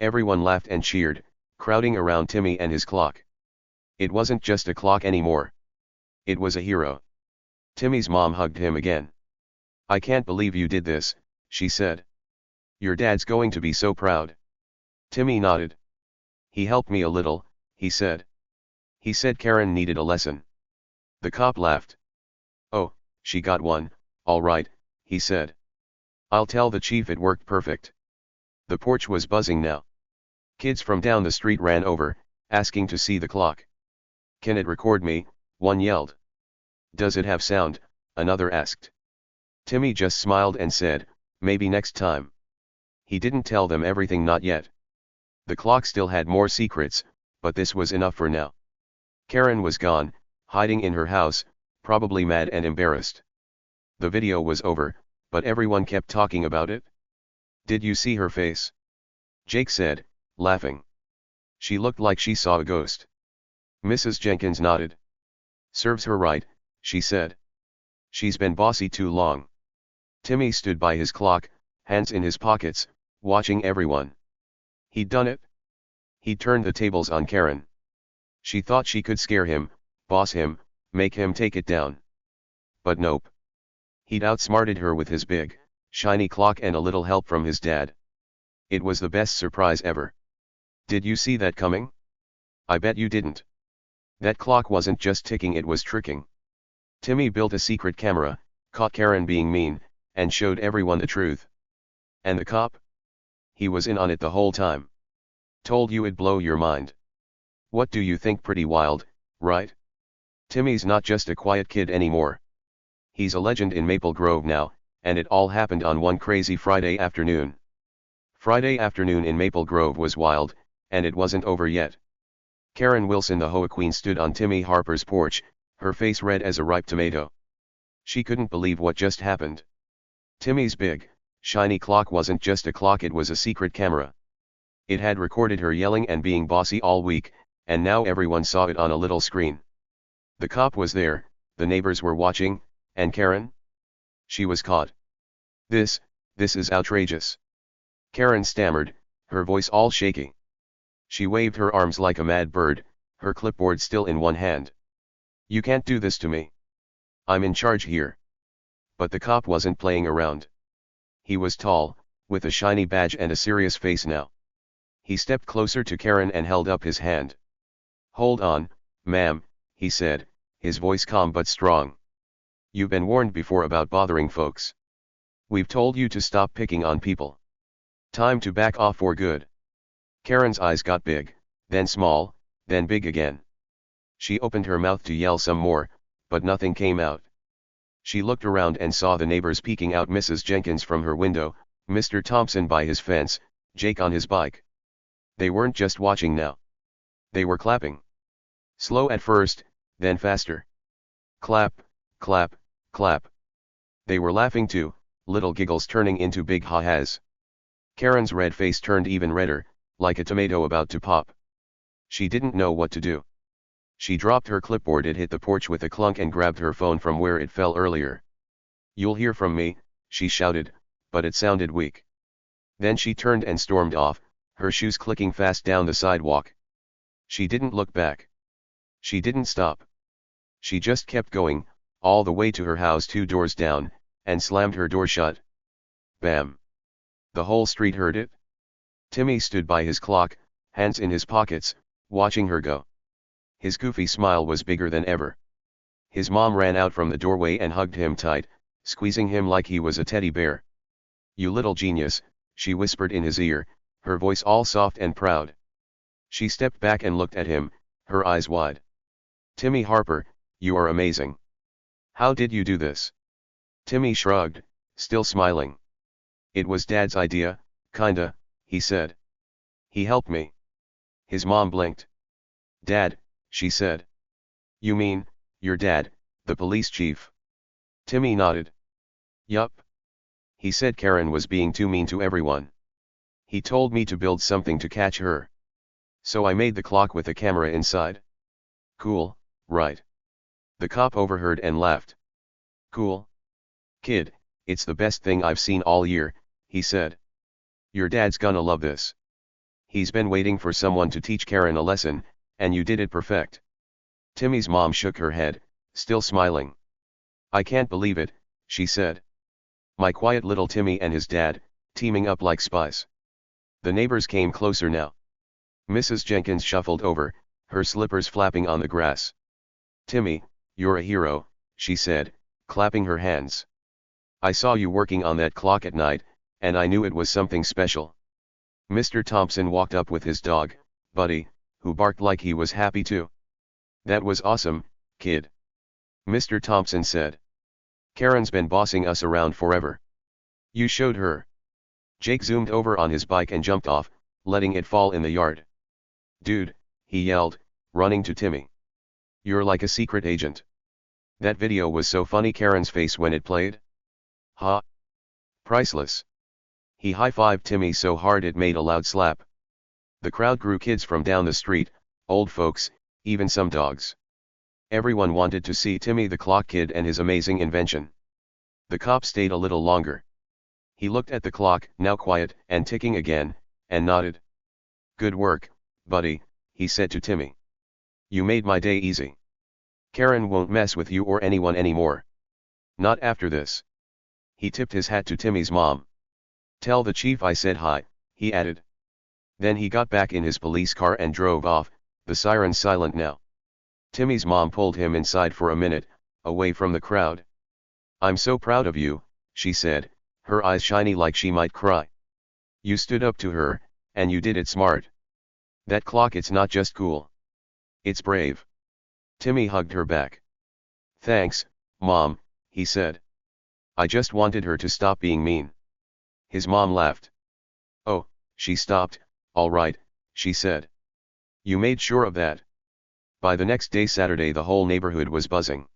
Everyone laughed and cheered, crowding around Timmy and his clock. It wasn't just a clock anymore. It was a hero. Timmy's mom hugged him again. "I can't believe you did this," she said. "Your dad's going to be so proud." Timmy nodded. "He helped me a little," he said. He said Karen needed a lesson. The cop laughed. "Oh, she got one, all right," he said. "I'll tell the chief it worked perfect." The porch was buzzing now. Kids from down the street ran over, asking to see the clock. "Can it record me?" one yelled. "Does it have sound?" another asked. Timmy just smiled and said, "Maybe next time." He didn't tell them everything, not yet. The clock still had more secrets, but this was enough for now. Karen was gone, hiding in her house, probably mad and embarrassed. The video was over, but everyone kept talking about it. "Did you see her face?" Jake said, laughing. "She looked like she saw a ghost." Mrs. Jenkins nodded. "Serves her right," she said. "She's been bossy too long." Timmy stood by his clock, hands in his pockets, watching everyone. He'd done it. He'd turned the tables on Karen. She thought she could scare him, boss him, make him take it down. But nope. He'd outsmarted her with his big, shiny clock and a little help from his dad. It was the best surprise ever. Did you see that coming? I bet you didn't. That clock wasn't just ticking, it was tricking. Timmy built a secret camera, caught Karen being mean, and showed everyone the truth. And the cop? He was in on it the whole time. Told you it'd blow your mind. What do you think? Pretty wild, right? Timmy's not just a quiet kid anymore. He's a legend in Maple Grove now, and it all happened on one crazy Friday afternoon. Friday afternoon in Maple Grove was wild, and it wasn't over yet. Karen Wilson, the HOA queen, stood on Timmy Harper's porch, her face red as a ripe tomato. She couldn't believe what just happened. Timmy's big, shiny clock wasn't just a clock, it was a secret camera. It had recorded her yelling and being bossy all week, and now everyone saw it on a little screen. The cop was there, the neighbors were watching, and Karen? She was caught. This is outrageous." Karen stammered, her voice all shaky. She waved her arms like a mad bird, her clipboard still in one hand. "You can't do this to me. I'm in charge here." But the cop wasn't playing around. He was tall, with a shiny badge and a serious face now. He stepped closer to Karen and held up his hand. "Hold on, ma'am," he said, his voice calm but strong. "You've been warned before about bothering folks. We've told you to stop picking on people. Time to back off for good." Karen's eyes got big, then small, then big again. She opened her mouth to yell some more, but nothing came out. She looked around and saw the neighbors peeking out, Mrs. Jenkins from her window, Mr. Thompson by his fence, Jake on his bike. They weren't just watching now. They were clapping. Slow at first, then faster. Clap, clap, clap. They were laughing too, little giggles turning into big ha-has. Karen's red face turned even redder, like a tomato about to pop. She didn't know what to do. She dropped her clipboard, it hit the porch with a clunk, and grabbed her phone from where it fell earlier. "You'll hear from me," she shouted, but it sounded weak. Then she turned and stormed off, her shoes clicking fast down the sidewalk. She didn't look back. She didn't stop. She just kept going, all the way to her house 2 doors down, and slammed her door shut. Bam! The whole street heard it. Timmy stood by his clock, hands in his pockets, watching her go. His goofy smile was bigger than ever. His mom ran out from the doorway and hugged him tight, squeezing him like he was a teddy bear. "You little genius," she whispered in his ear, her voice all soft and proud. She stepped back and looked at him, her eyes wide. "Timmy Harper, you are amazing. How did you do this?" Timmy shrugged, still smiling. "It was Dad's idea, kinda," he said. "He helped me." His mom blinked. "Dad," she said. "You mean, your dad, the police chief?" Timmy nodded. "Yup. He said Karen was being too mean to everyone. He told me to build something to catch her. So I made the clock with a camera inside." "Cool, right?" The cop overheard and laughed. "Cool. Kid, it's the best thing I've seen all year," he said. "Your dad's gonna love this. He's been waiting for someone to teach Karen a lesson, and you did it perfect." Timmy's mom shook her head, still smiling. "I can't believe it," she said. "My quiet little Timmy and his dad, teaming up like spies." The neighbors came closer now. Mrs. Jenkins shuffled over, her slippers flapping on the grass. "Timmy, you're a hero," she said, clapping her hands. "I saw you working on that clock at night, and I knew it was something special." Mr. Thompson walked up with his dog, Buddy, who barked like he was happy too. "That was awesome, kid," Mr. Thompson said. "Karen's been bossing us around forever. You showed her." Jake zoomed over on his bike and jumped off, letting it fall in the yard. "Dude," he yelled, running to Timmy. "You're like a secret agent. That video was so funny, Karen's face when it played. Ha! Priceless." He high-fived Timmy so hard it made a loud slap. The crowd grew, kids from down the street, old folks, even some dogs. Everyone wanted to see Timmy the Clock Kid and his amazing invention. The cop stayed a little longer. He looked at the clock, now quiet and ticking again, and nodded. "Good work, buddy," he said to Timmy. "You made my day easy. Karen won't mess with you or anyone anymore. Not after this." He tipped his hat to Timmy's mom. "Tell the chief I said hi," he added. Then he got back in his police car and drove off, the sirens silent now. Timmy's mom pulled him inside for a minute, away from the crowd. "I'm so proud of you," she said, her eyes shiny like she might cry. "You stood up to her, and you did it smart. That clock, it's not just cool. It's brave." Timmy hugged her back. "Thanks, Mom," he said. "I just wanted her to stop being mean." His mom laughed. "Oh," she stopped, "all right," she said. "You made sure of that." By the next day, Saturday, the whole neighborhood was buzzing.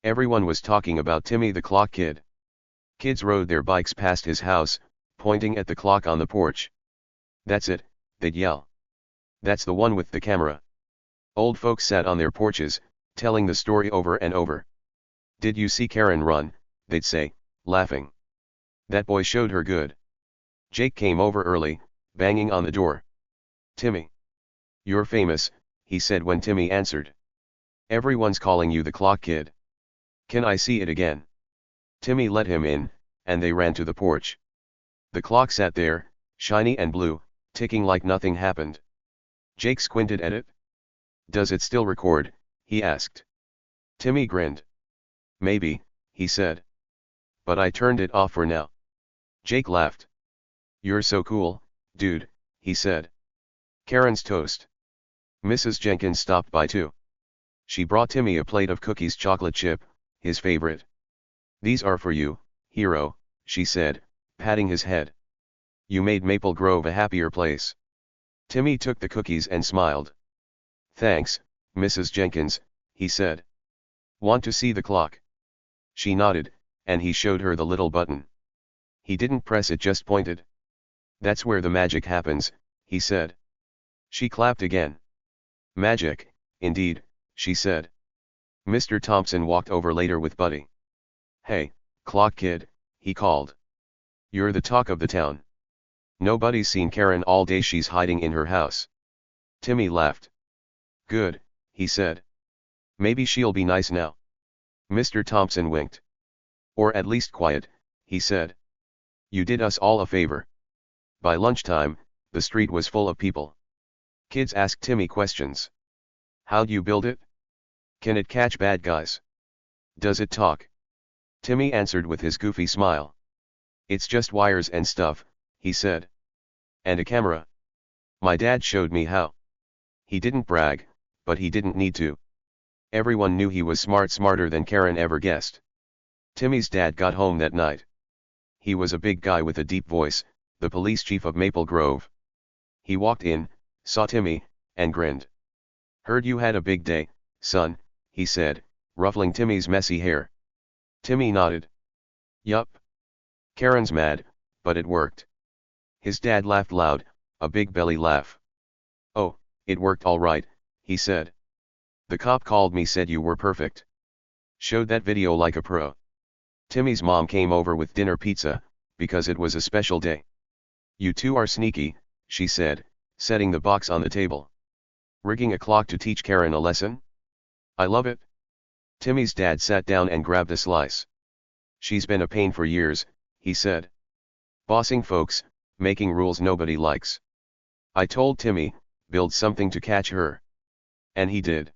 Everyone was talking about Timmy the Clock Kid. Kids rode their bikes past his house, pointing at the clock on the porch. "That's it," they'd yell. "That's the one with the camera." Old folks sat on their porches, telling the story over and over. "Did you see Karen run?" they'd say, laughing. "That boy showed her good." Jake came over early, banging on the door. "Timmy. You're famous," he said when Timmy answered. "Everyone's calling you the Clock Kid. Can I see it again?" Timmy let him in, and they ran to the porch. The clock sat there, shiny and blue, ticking like nothing happened. Jake squinted at it. "Does it still record?" he asked. Timmy grinned. "Maybe," he said. "But I turned it off for now." Jake laughed. "You're so cool, dude," he said. "Karen's toast." Mrs. Jenkins stopped by too. She brought Timmy a plate of cookies, chocolate chip, his favorite. "These are for you, hero," she said, patting his head. "You made Maple Grove a happier place." Timmy took the cookies and smiled. "Thanks, Mrs. Jenkins," he said. "Want to see the clock?" She nodded, and he showed her the little button. He didn't press it, just pointed. "That's where the magic happens," he said. She clapped again. "Magic, indeed," she said. Mr. Thompson walked over later with Buddy. "Hey, Clock Kid," he called. "You're the talk of the town. Nobody's seen Karen all day, she's hiding in her house." Timmy laughed. "Good," he said. "Maybe she'll be nice now." Mr. Thompson winked. "Or at least quiet," he said. "You did us all a favor." By lunchtime, the street was full of people. Kids asked Timmy questions. How'd you build it? Can it catch bad guys? Does it talk? Timmy answered with his goofy smile. It's just wires and stuff, he said. And a camera. My dad showed me how. He didn't brag, but he didn't need to. Everyone knew he was smarter than Karen ever guessed. Timmy's dad got home that night. He was a big guy with a deep voice, the police chief of Maple Grove. He walked in, saw Timmy, and grinned. Heard you had a big day, son, he said, ruffling Timmy's messy hair. Timmy nodded. Yup. Karen's mad, but it worked. His dad laughed loud, a big belly laugh. Oh, it worked all right, he said. The cop called me, said you were perfect. Showed that video like a pro. Timmy's mom came over with dinner pizza, because it was a special day. You two are sneaky, she said, setting the box on the table. Rigging a clock to teach Karen a lesson? I love it. Timmy's dad sat down and grabbed a slice. She's been a pain for years, he said. Bossing folks, making rules nobody likes. I told Timmy, build something to catch her. And he did.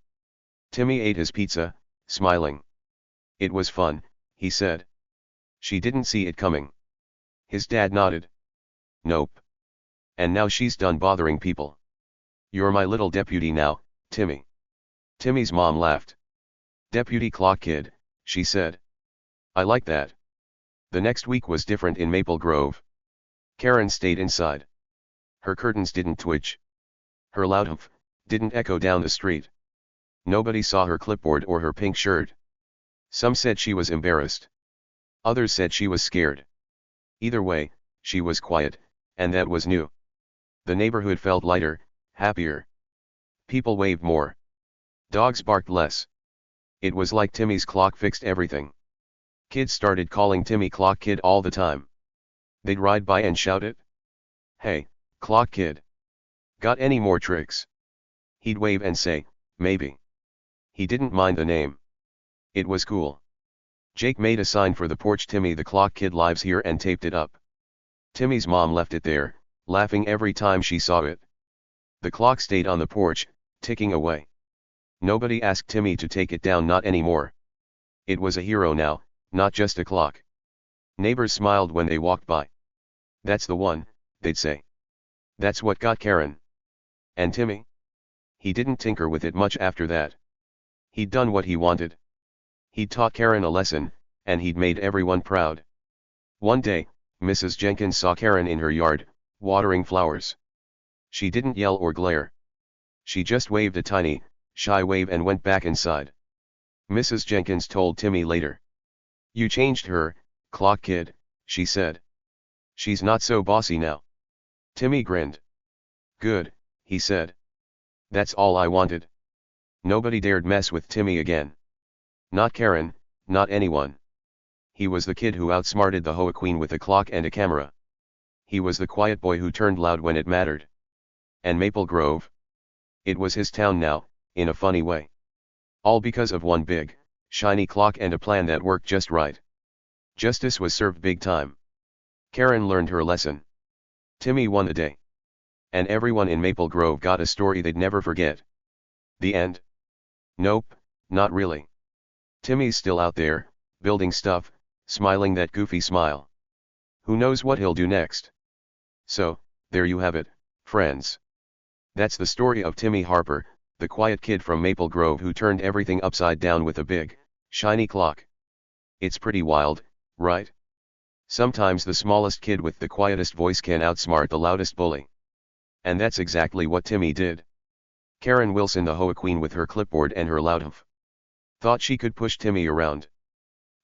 Timmy ate his pizza, smiling. It was fun, he said. She didn't see it coming. His dad nodded. Nope. And now she's done bothering people. You're my little deputy now, Timmy. Timmy's mom laughed. Deputy Clock Kid, she said. I like that. The next week was different in Maple Grove. Karen stayed inside. Her curtains didn't twitch. Her loud humph didn't echo down the street. Nobody saw her clipboard or her pink shirt. Some said she was embarrassed. Others said she was scared. Either way, she was quiet, and that was new. The neighborhood felt lighter, happier. People waved more. Dogs barked less. It was like Timmy's clock fixed everything. Kids started calling Timmy Clock Kid all the time. They'd ride by and shout it. Hey, Clock Kid. Got any more tricks? He'd wave and say, maybe. He didn't mind the name. It was cool. Jake made a sign for the porch, Timmy the Clock Kid lives here, and taped it up. Timmy's mom left it there, laughing every time she saw it. The clock stayed on the porch, ticking away. Nobody asked Timmy to take it down, not anymore. It was a hero now, not just a clock. Neighbors smiled when they walked by. That's the one, they'd say. That's what got Karen. And Timmy? He didn't tinker with it much after that. He'd done what he wanted. He'd taught Karen a lesson, and he'd made everyone proud. One day, Mrs. Jenkins saw Karen in her yard, watering flowers. She didn't yell or glare. She just waved a tiny, shy wave and went back inside. Mrs. Jenkins told Timmy later. You changed her, Clock Kid, she said. She's not so bossy now. Timmy grinned. Good, he said. That's all I wanted. Nobody dared mess with Timmy again. Not Karen, not anyone. He was the kid who outsmarted the HOA queen with a clock and a camera. He was the quiet boy who turned loud when it mattered. And Maple Grove? It was his town now, in a funny way. All because of one big, shiny clock and a plan that worked just right. Justice was served big time. Karen learned her lesson. Timmy won the day. And everyone in Maple Grove got a story they'd never forget. The end? Nope, not really. Timmy's still out there, building stuff, smiling that goofy smile. Who knows what he'll do next? So, there you have it, friends. That's the story of Timmy Harper, the quiet kid from Maple Grove who turned everything upside down with a big, shiny clock. It's pretty wild, right? Sometimes the smallest kid with the quietest voice can outsmart the loudest bully. And that's exactly what Timmy did. Karen Wilson, the HOA queen with her clipboard and her loud humph, thought she could push Timmy around.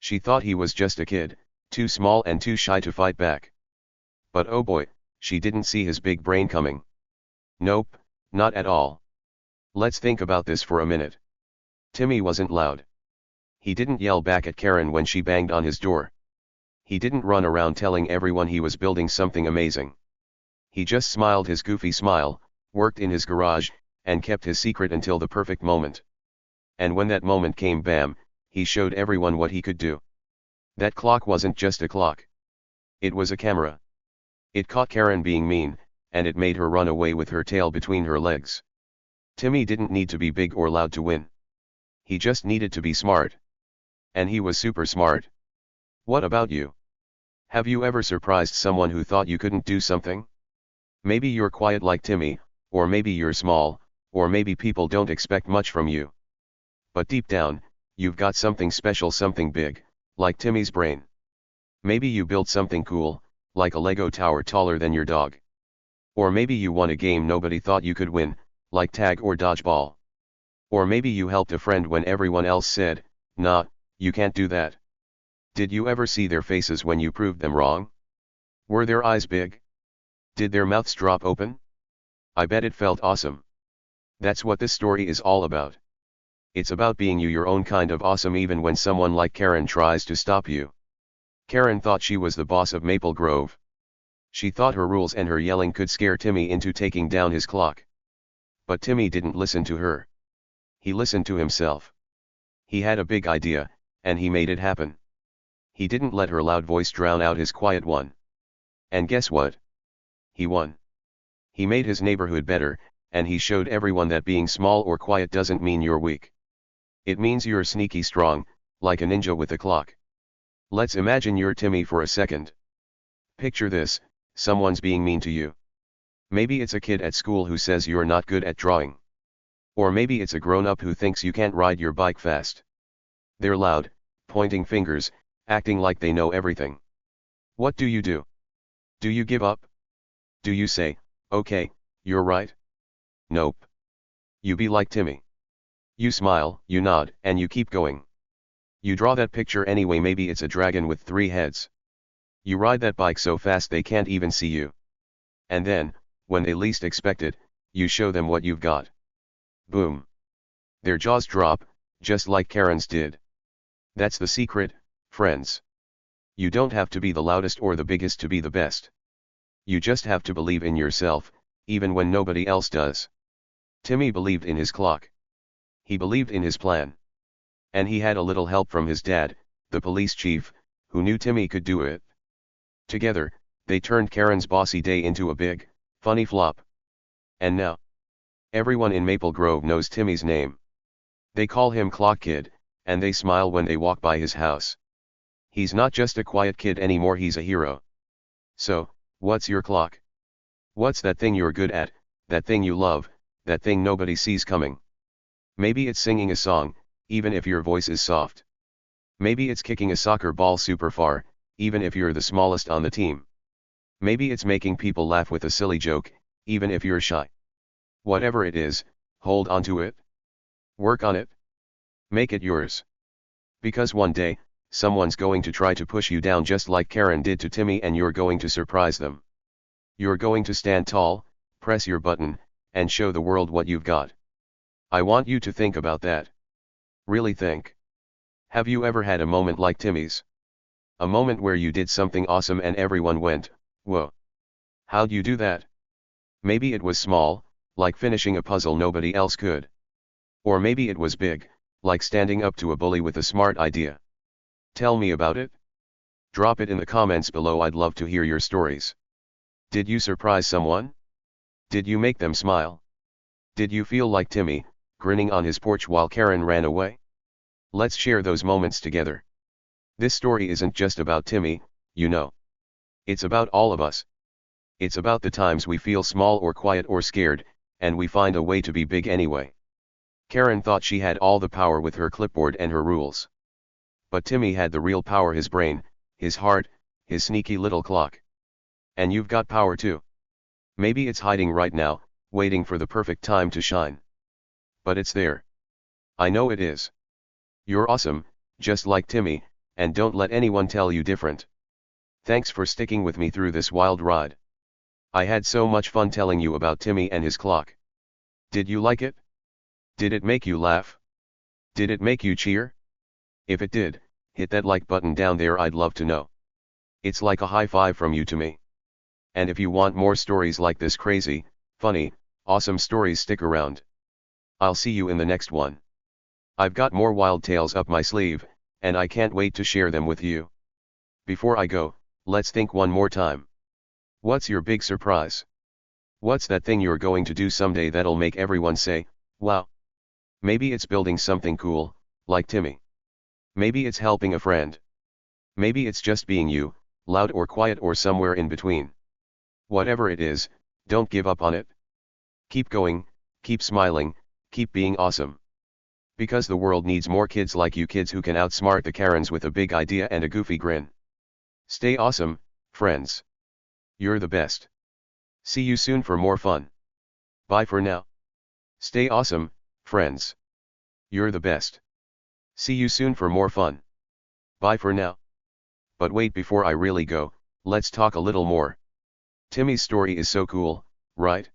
She thought he was just a kid, too small and too shy to fight back. But oh boy, she didn't see his big brain coming. Nope, not at all. Let's think about this for a minute. Timmy wasn't loud. He didn't yell back at Karen when she banged on his door. He didn't run around telling everyone he was building something amazing. He just smiled his goofy smile, worked in his garage, and kept his secret until the perfect moment. And when that moment came, bam, he showed everyone what he could do. That clock wasn't just a clock. It was a camera. It caught Karen being mean, and it made her run away with her tail between her legs. Timmy didn't need to be big or loud to win. He just needed to be smart. And he was super smart. What about you? Have you ever surprised someone who thought you couldn't do something? Maybe you're quiet like Timmy, or maybe you're small, or maybe people don't expect much from you. But deep down, you've got something special, something big, like Timmy's brain. Maybe you built something cool, like a Lego tower taller than your dog. Or maybe you won a game nobody thought you could win, like tag or dodgeball. Or maybe you helped a friend when everyone else said, "Nah, you can't do that." Did you ever see their faces when you proved them wrong? Were their eyes big? Did their mouths drop open? I bet it felt awesome. That's what this story is all about. It's about being you, your own kind of awesome, even when someone like Karen tries to stop you. Karen thought she was the boss of Maple Grove. She thought her rules and her yelling could scare Timmy into taking down his clock. But Timmy didn't listen to her. He listened to himself. He had a big idea, and he made it happen. He didn't let her loud voice drown out his quiet one. And guess what? He won. He made his neighborhood better, and he showed everyone that being small or quiet doesn't mean you're weak. It means you're sneaky strong, like a ninja with a clock. Let's imagine you're Timmy for a second. Picture this: someone's being mean to you. Maybe it's a kid at school who says you're not good at drawing. Or maybe it's a grown-up who thinks you can't ride your bike fast. They're loud, pointing fingers, acting like they know everything. What do? Do you give up? Do you say, "Okay, you're right"? Nope. You be like Timmy. You smile, you nod, and you keep going. You draw that picture anyway. Maybe it's a dragon with 3 heads. You ride that bike so fast they can't even see you. And then, when they least expect it, you show them what you've got. Boom. Their jaws drop, just like Karen's did. That's the secret, friends. You don't have to be the loudest or the biggest to be the best. You just have to believe in yourself, even when nobody else does. Timmy believed in his clock. He believed in his plan. And he had a little help from his dad, the police chief, who knew Timmy could do it. Together, they turned Karen's bossy day into a big, funny flop. And now, everyone in Maple Grove knows Timmy's name. They call him Clock Kid, and they smile when they walk by his house. He's not just a quiet kid anymore, he's a hero. So, what's your clock? What's that thing you're good at, that thing you love, that thing nobody sees coming? Maybe it's singing a song, even if your voice is soft. Maybe it's kicking a soccer ball super far, even if you're the smallest on the team. Maybe it's making people laugh with a silly joke, even if you're shy. Whatever it is, hold on to it. Work on it. Make it yours. Because one day, someone's going to try to push you down just like Karen did to Timmy, and you're going to surprise them. You're going to stand tall, press your button, and show the world what you've got. I want you to think about that. Really think. Have you ever had a moment like Timmy's? A moment where you did something awesome and everyone went, "Whoa. How'd you do that?" Maybe it was small, like finishing a puzzle nobody else could. Or maybe it was big, like standing up to a bully with a smart idea. Tell me about it. Drop it in the comments below. I'd love to hear your stories. Did you surprise someone? Did you make them smile? Did you feel like Timmy, grinning on his porch while Karen ran away? Let's share those moments together. This story isn't just about Timmy, you know. It's about all of us. It's about the times we feel small or quiet or scared, and we find a way to be big anyway. Karen thought she had all the power with her clipboard and her rules. But Timmy had the real power: his brain, his heart, his sneaky little clock. And you've got power too. Maybe it's hiding right now, waiting for the perfect time to shine. But it's there. I know it is. You're awesome, just like Timmy, and don't let anyone tell you different. Thanks for sticking with me through this wild ride. I had so much fun telling you about Timmy and his clock. Did you like it? Did it make you laugh? Did it make you cheer? If it did, hit that like button down there. I'd love to know. It's like a high five from you to me. And if you want more stories like this, crazy, funny, awesome stories, stick around. I'll see you in the next one. I've got more wild tales up my sleeve, and I can't wait to share them with you. Before I go, let's think one more time. What's your big surprise? What's that thing you're going to do someday that'll make everyone say, wow? Maybe it's building something cool, like Timmy. Maybe it's helping a friend. Maybe it's just being you, loud or quiet or somewhere in between. Whatever it is, don't give up on it. Keep going, keep smiling, keep being awesome. Because the world needs more kids like you, kids who can outsmart the Karens with a big idea and a goofy grin. Stay awesome, friends. You're the best. See you soon for more fun. Bye for now. Stay awesome, friends. You're the best. See you soon for more fun. Bye for now. But wait, before I really go, let's talk a little more. Timmy's story is so cool, right?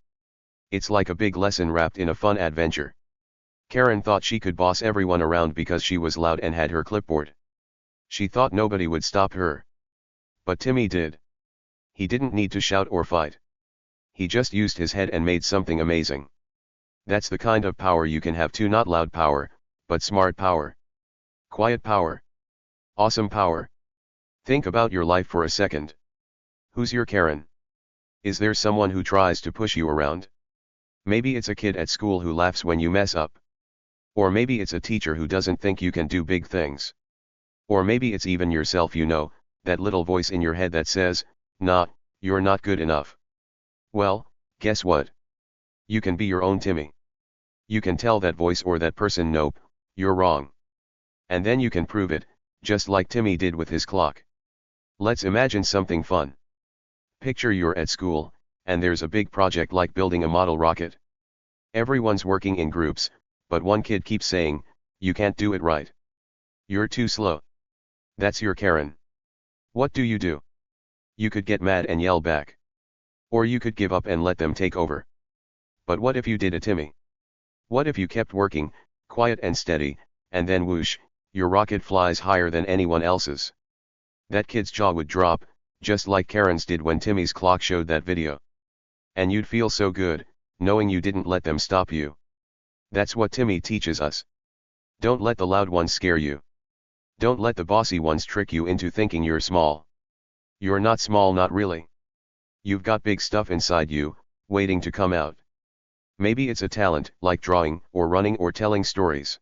It's like a big lesson wrapped in a fun adventure. Karen thought she could boss everyone around because she was loud and had her clipboard. She thought nobody would stop her. But Timmy did. He didn't need to shout or fight. He just used his head and made something amazing. That's the kind of power you can have too, not loud power, but smart power. Quiet power. Awesome power. Think about your life for a second. Who's your Karen? Is there someone who tries to push you around? Maybe it's a kid at school who laughs when you mess up. Or maybe it's a teacher who doesn't think you can do big things. Or maybe it's even yourself, that little voice in your head that says, nah, you're not good enough. Well, guess what? You can be your own Timmy. You can tell that voice or that person, nope, you're wrong. And then you can prove it, just like Timmy did with his clock. Let's imagine something fun. Picture you're at school, and there's a big project like building a model rocket. Everyone's working in groups, but one kid keeps saying, you can't do it right. You're too slow. That's your Karen. What do? You could get mad and yell back. Or you could give up and let them take over. But what if you did a Timmy? What if you kept working, quiet and steady, and then whoosh, your rocket flies higher than anyone else's? That kid's jaw would drop, just like Karen's did when Timmy's clock showed that video. And you'd feel so good, knowing you didn't let them stop you. That's what Timmy teaches us. Don't let the loud ones scare you. Don't let the bossy ones trick you into thinking you're small. You're not small, not really. You've got big stuff inside you, waiting to come out. Maybe it's a talent, like drawing, or running, or telling stories.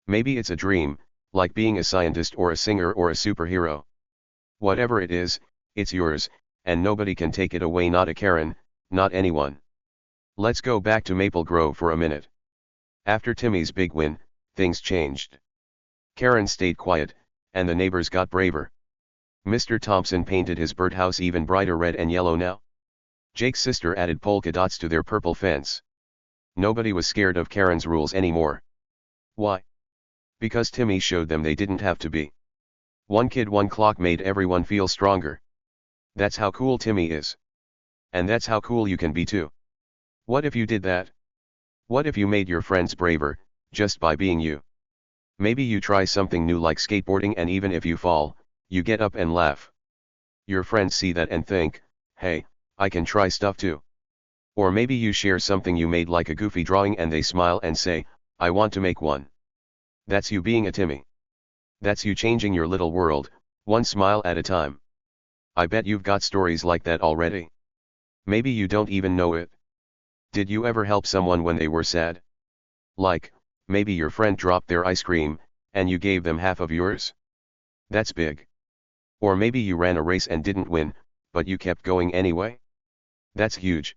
Maybe it's a dream, like being a scientist or a singer or a superhero. Whatever it is, it's yours, and nobody can take it away, not a Karen, not anyone. Let's go back to Maple Grove for a minute. After Timmy's big win, things changed. Karen stayed quiet, and the neighbors got braver. Mr. Thompson painted his birdhouse even brighter red and yellow now. Jake's sister added polka dots to their purple fence. Nobody was scared of Karen's rules anymore. Why? Because Timmy showed them they didn't have to be. One kid, one clock made everyone feel stronger. That's how cool Timmy is. And that's how cool you can be too. What if you did that? What if you made your friends braver, just by being you? Maybe you try something new like skateboarding, and even if you fall, you get up and laugh. Your friends see that and think, hey, I can try stuff too. Or maybe you share something you made like a goofy drawing and they smile and say, I want to make one. That's you being a Timmy. That's you changing your little world, one smile at a time. I bet you've got stories like that already. Maybe you don't even know it. Did you ever help someone when they were sad? Like, maybe your friend dropped their ice cream, and you gave them half of yours? That's big. Or maybe you ran a race and didn't win, but you kept going anyway? That's huge.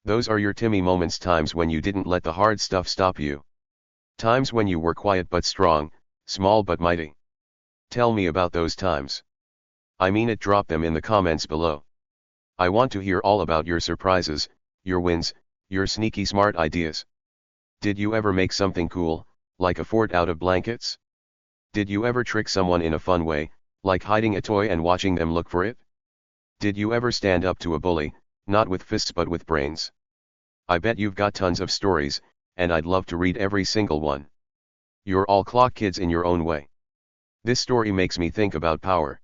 Those are your Timmy moments, times when you didn't let the hard stuff stop you. Times when you were quiet but strong, small but mighty. Tell me about those times. I mean it, drop them in the comments below. I want to hear all about your surprises, your wins, your sneaky smart ideas. Did you ever make something cool, like a fort out of blankets? Did you ever trick someone in a fun way, like hiding a toy and watching them look for it? Did you ever stand up to a bully, not with fists but with brains? I bet you've got tons of stories, and I'd love to read every single one. You're all clock kids in your own way. This story makes me think about power.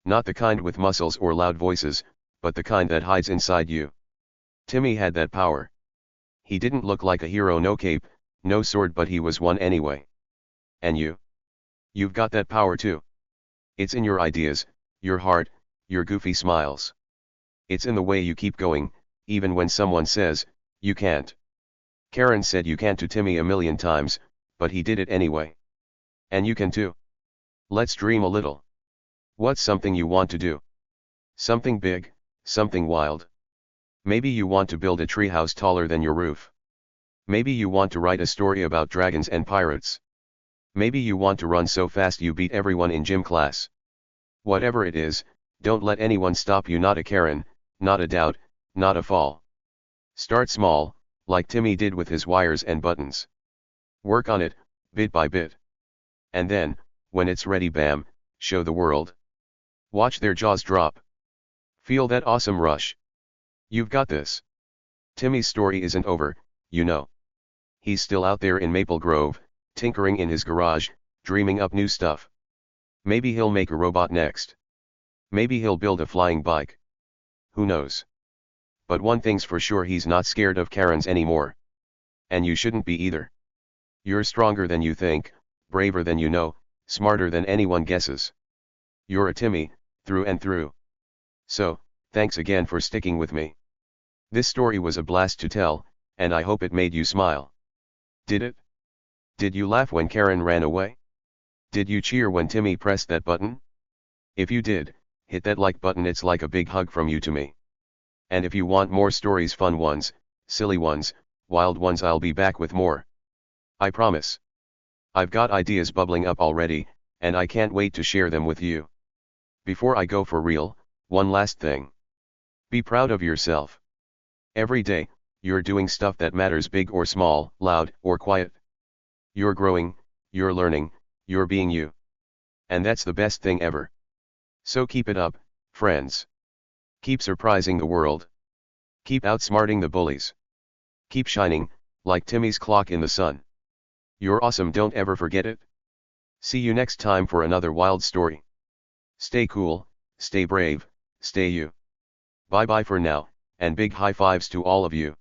Not the kind with muscles or loud voices, but the kind that hides inside you. Timmy had that power. He didn't look like a hero, no cape, no sword, but he was one anyway. And you? You've got that power too. It's in your ideas, your heart, your goofy smiles. It's in the way you keep going, even when someone says, you can't. Karen said you can't to Timmy a million times, but he did it anyway. And you can too. Let's dream a little. What's something you want to do? Something big, something wild. Maybe you want to build a treehouse taller than your roof. Maybe you want to write a story about dragons and pirates. Maybe you want to run so fast you beat everyone in gym class. Whatever it is, don't let anyone stop you. Not a Karen, not a doubt, not a fall. Start small, like Timmy did with his wires and buttons. Work on it, bit by bit. And then, when it's ready, bam, show the world. Watch their jaws drop. Feel that awesome rush. You've got this. Timmy's story isn't over, you know. He's still out there in Maple Grove, tinkering in his garage, dreaming up new stuff. Maybe he'll make a robot next. Maybe he'll build a flying bike. Who knows? But one thing's for sure, he's not scared of Karens anymore. And you shouldn't be either. You're stronger than you think, braver than you know, smarter than anyone guesses. You're a Timmy, through and through. So, thanks again for sticking with me. This story was a blast to tell, and I hope it made you smile. Did it? Did you laugh when Karen ran away? Did you cheer when Timmy pressed that button? If you did, hit that like button. It's like a big hug from you to me. And if you want more stories, fun ones, silly ones, wild ones, I'll be back with more. I promise. I've got ideas bubbling up already, and I can't wait to share them with you. Before I go for real, one last thing. Be proud of yourself. Every day, you're doing stuff that matters, big or small, loud or quiet. You're growing, you're learning, you're being you. And that's the best thing ever. So keep it up, friends. Keep surprising the world. Keep outsmarting the bullies. Keep shining, like Timmy's clock in the sun. You're awesome, don't ever forget it. See you next time for another wild story. Stay cool, stay brave, stay you. Bye bye for now, and big high fives to all of you.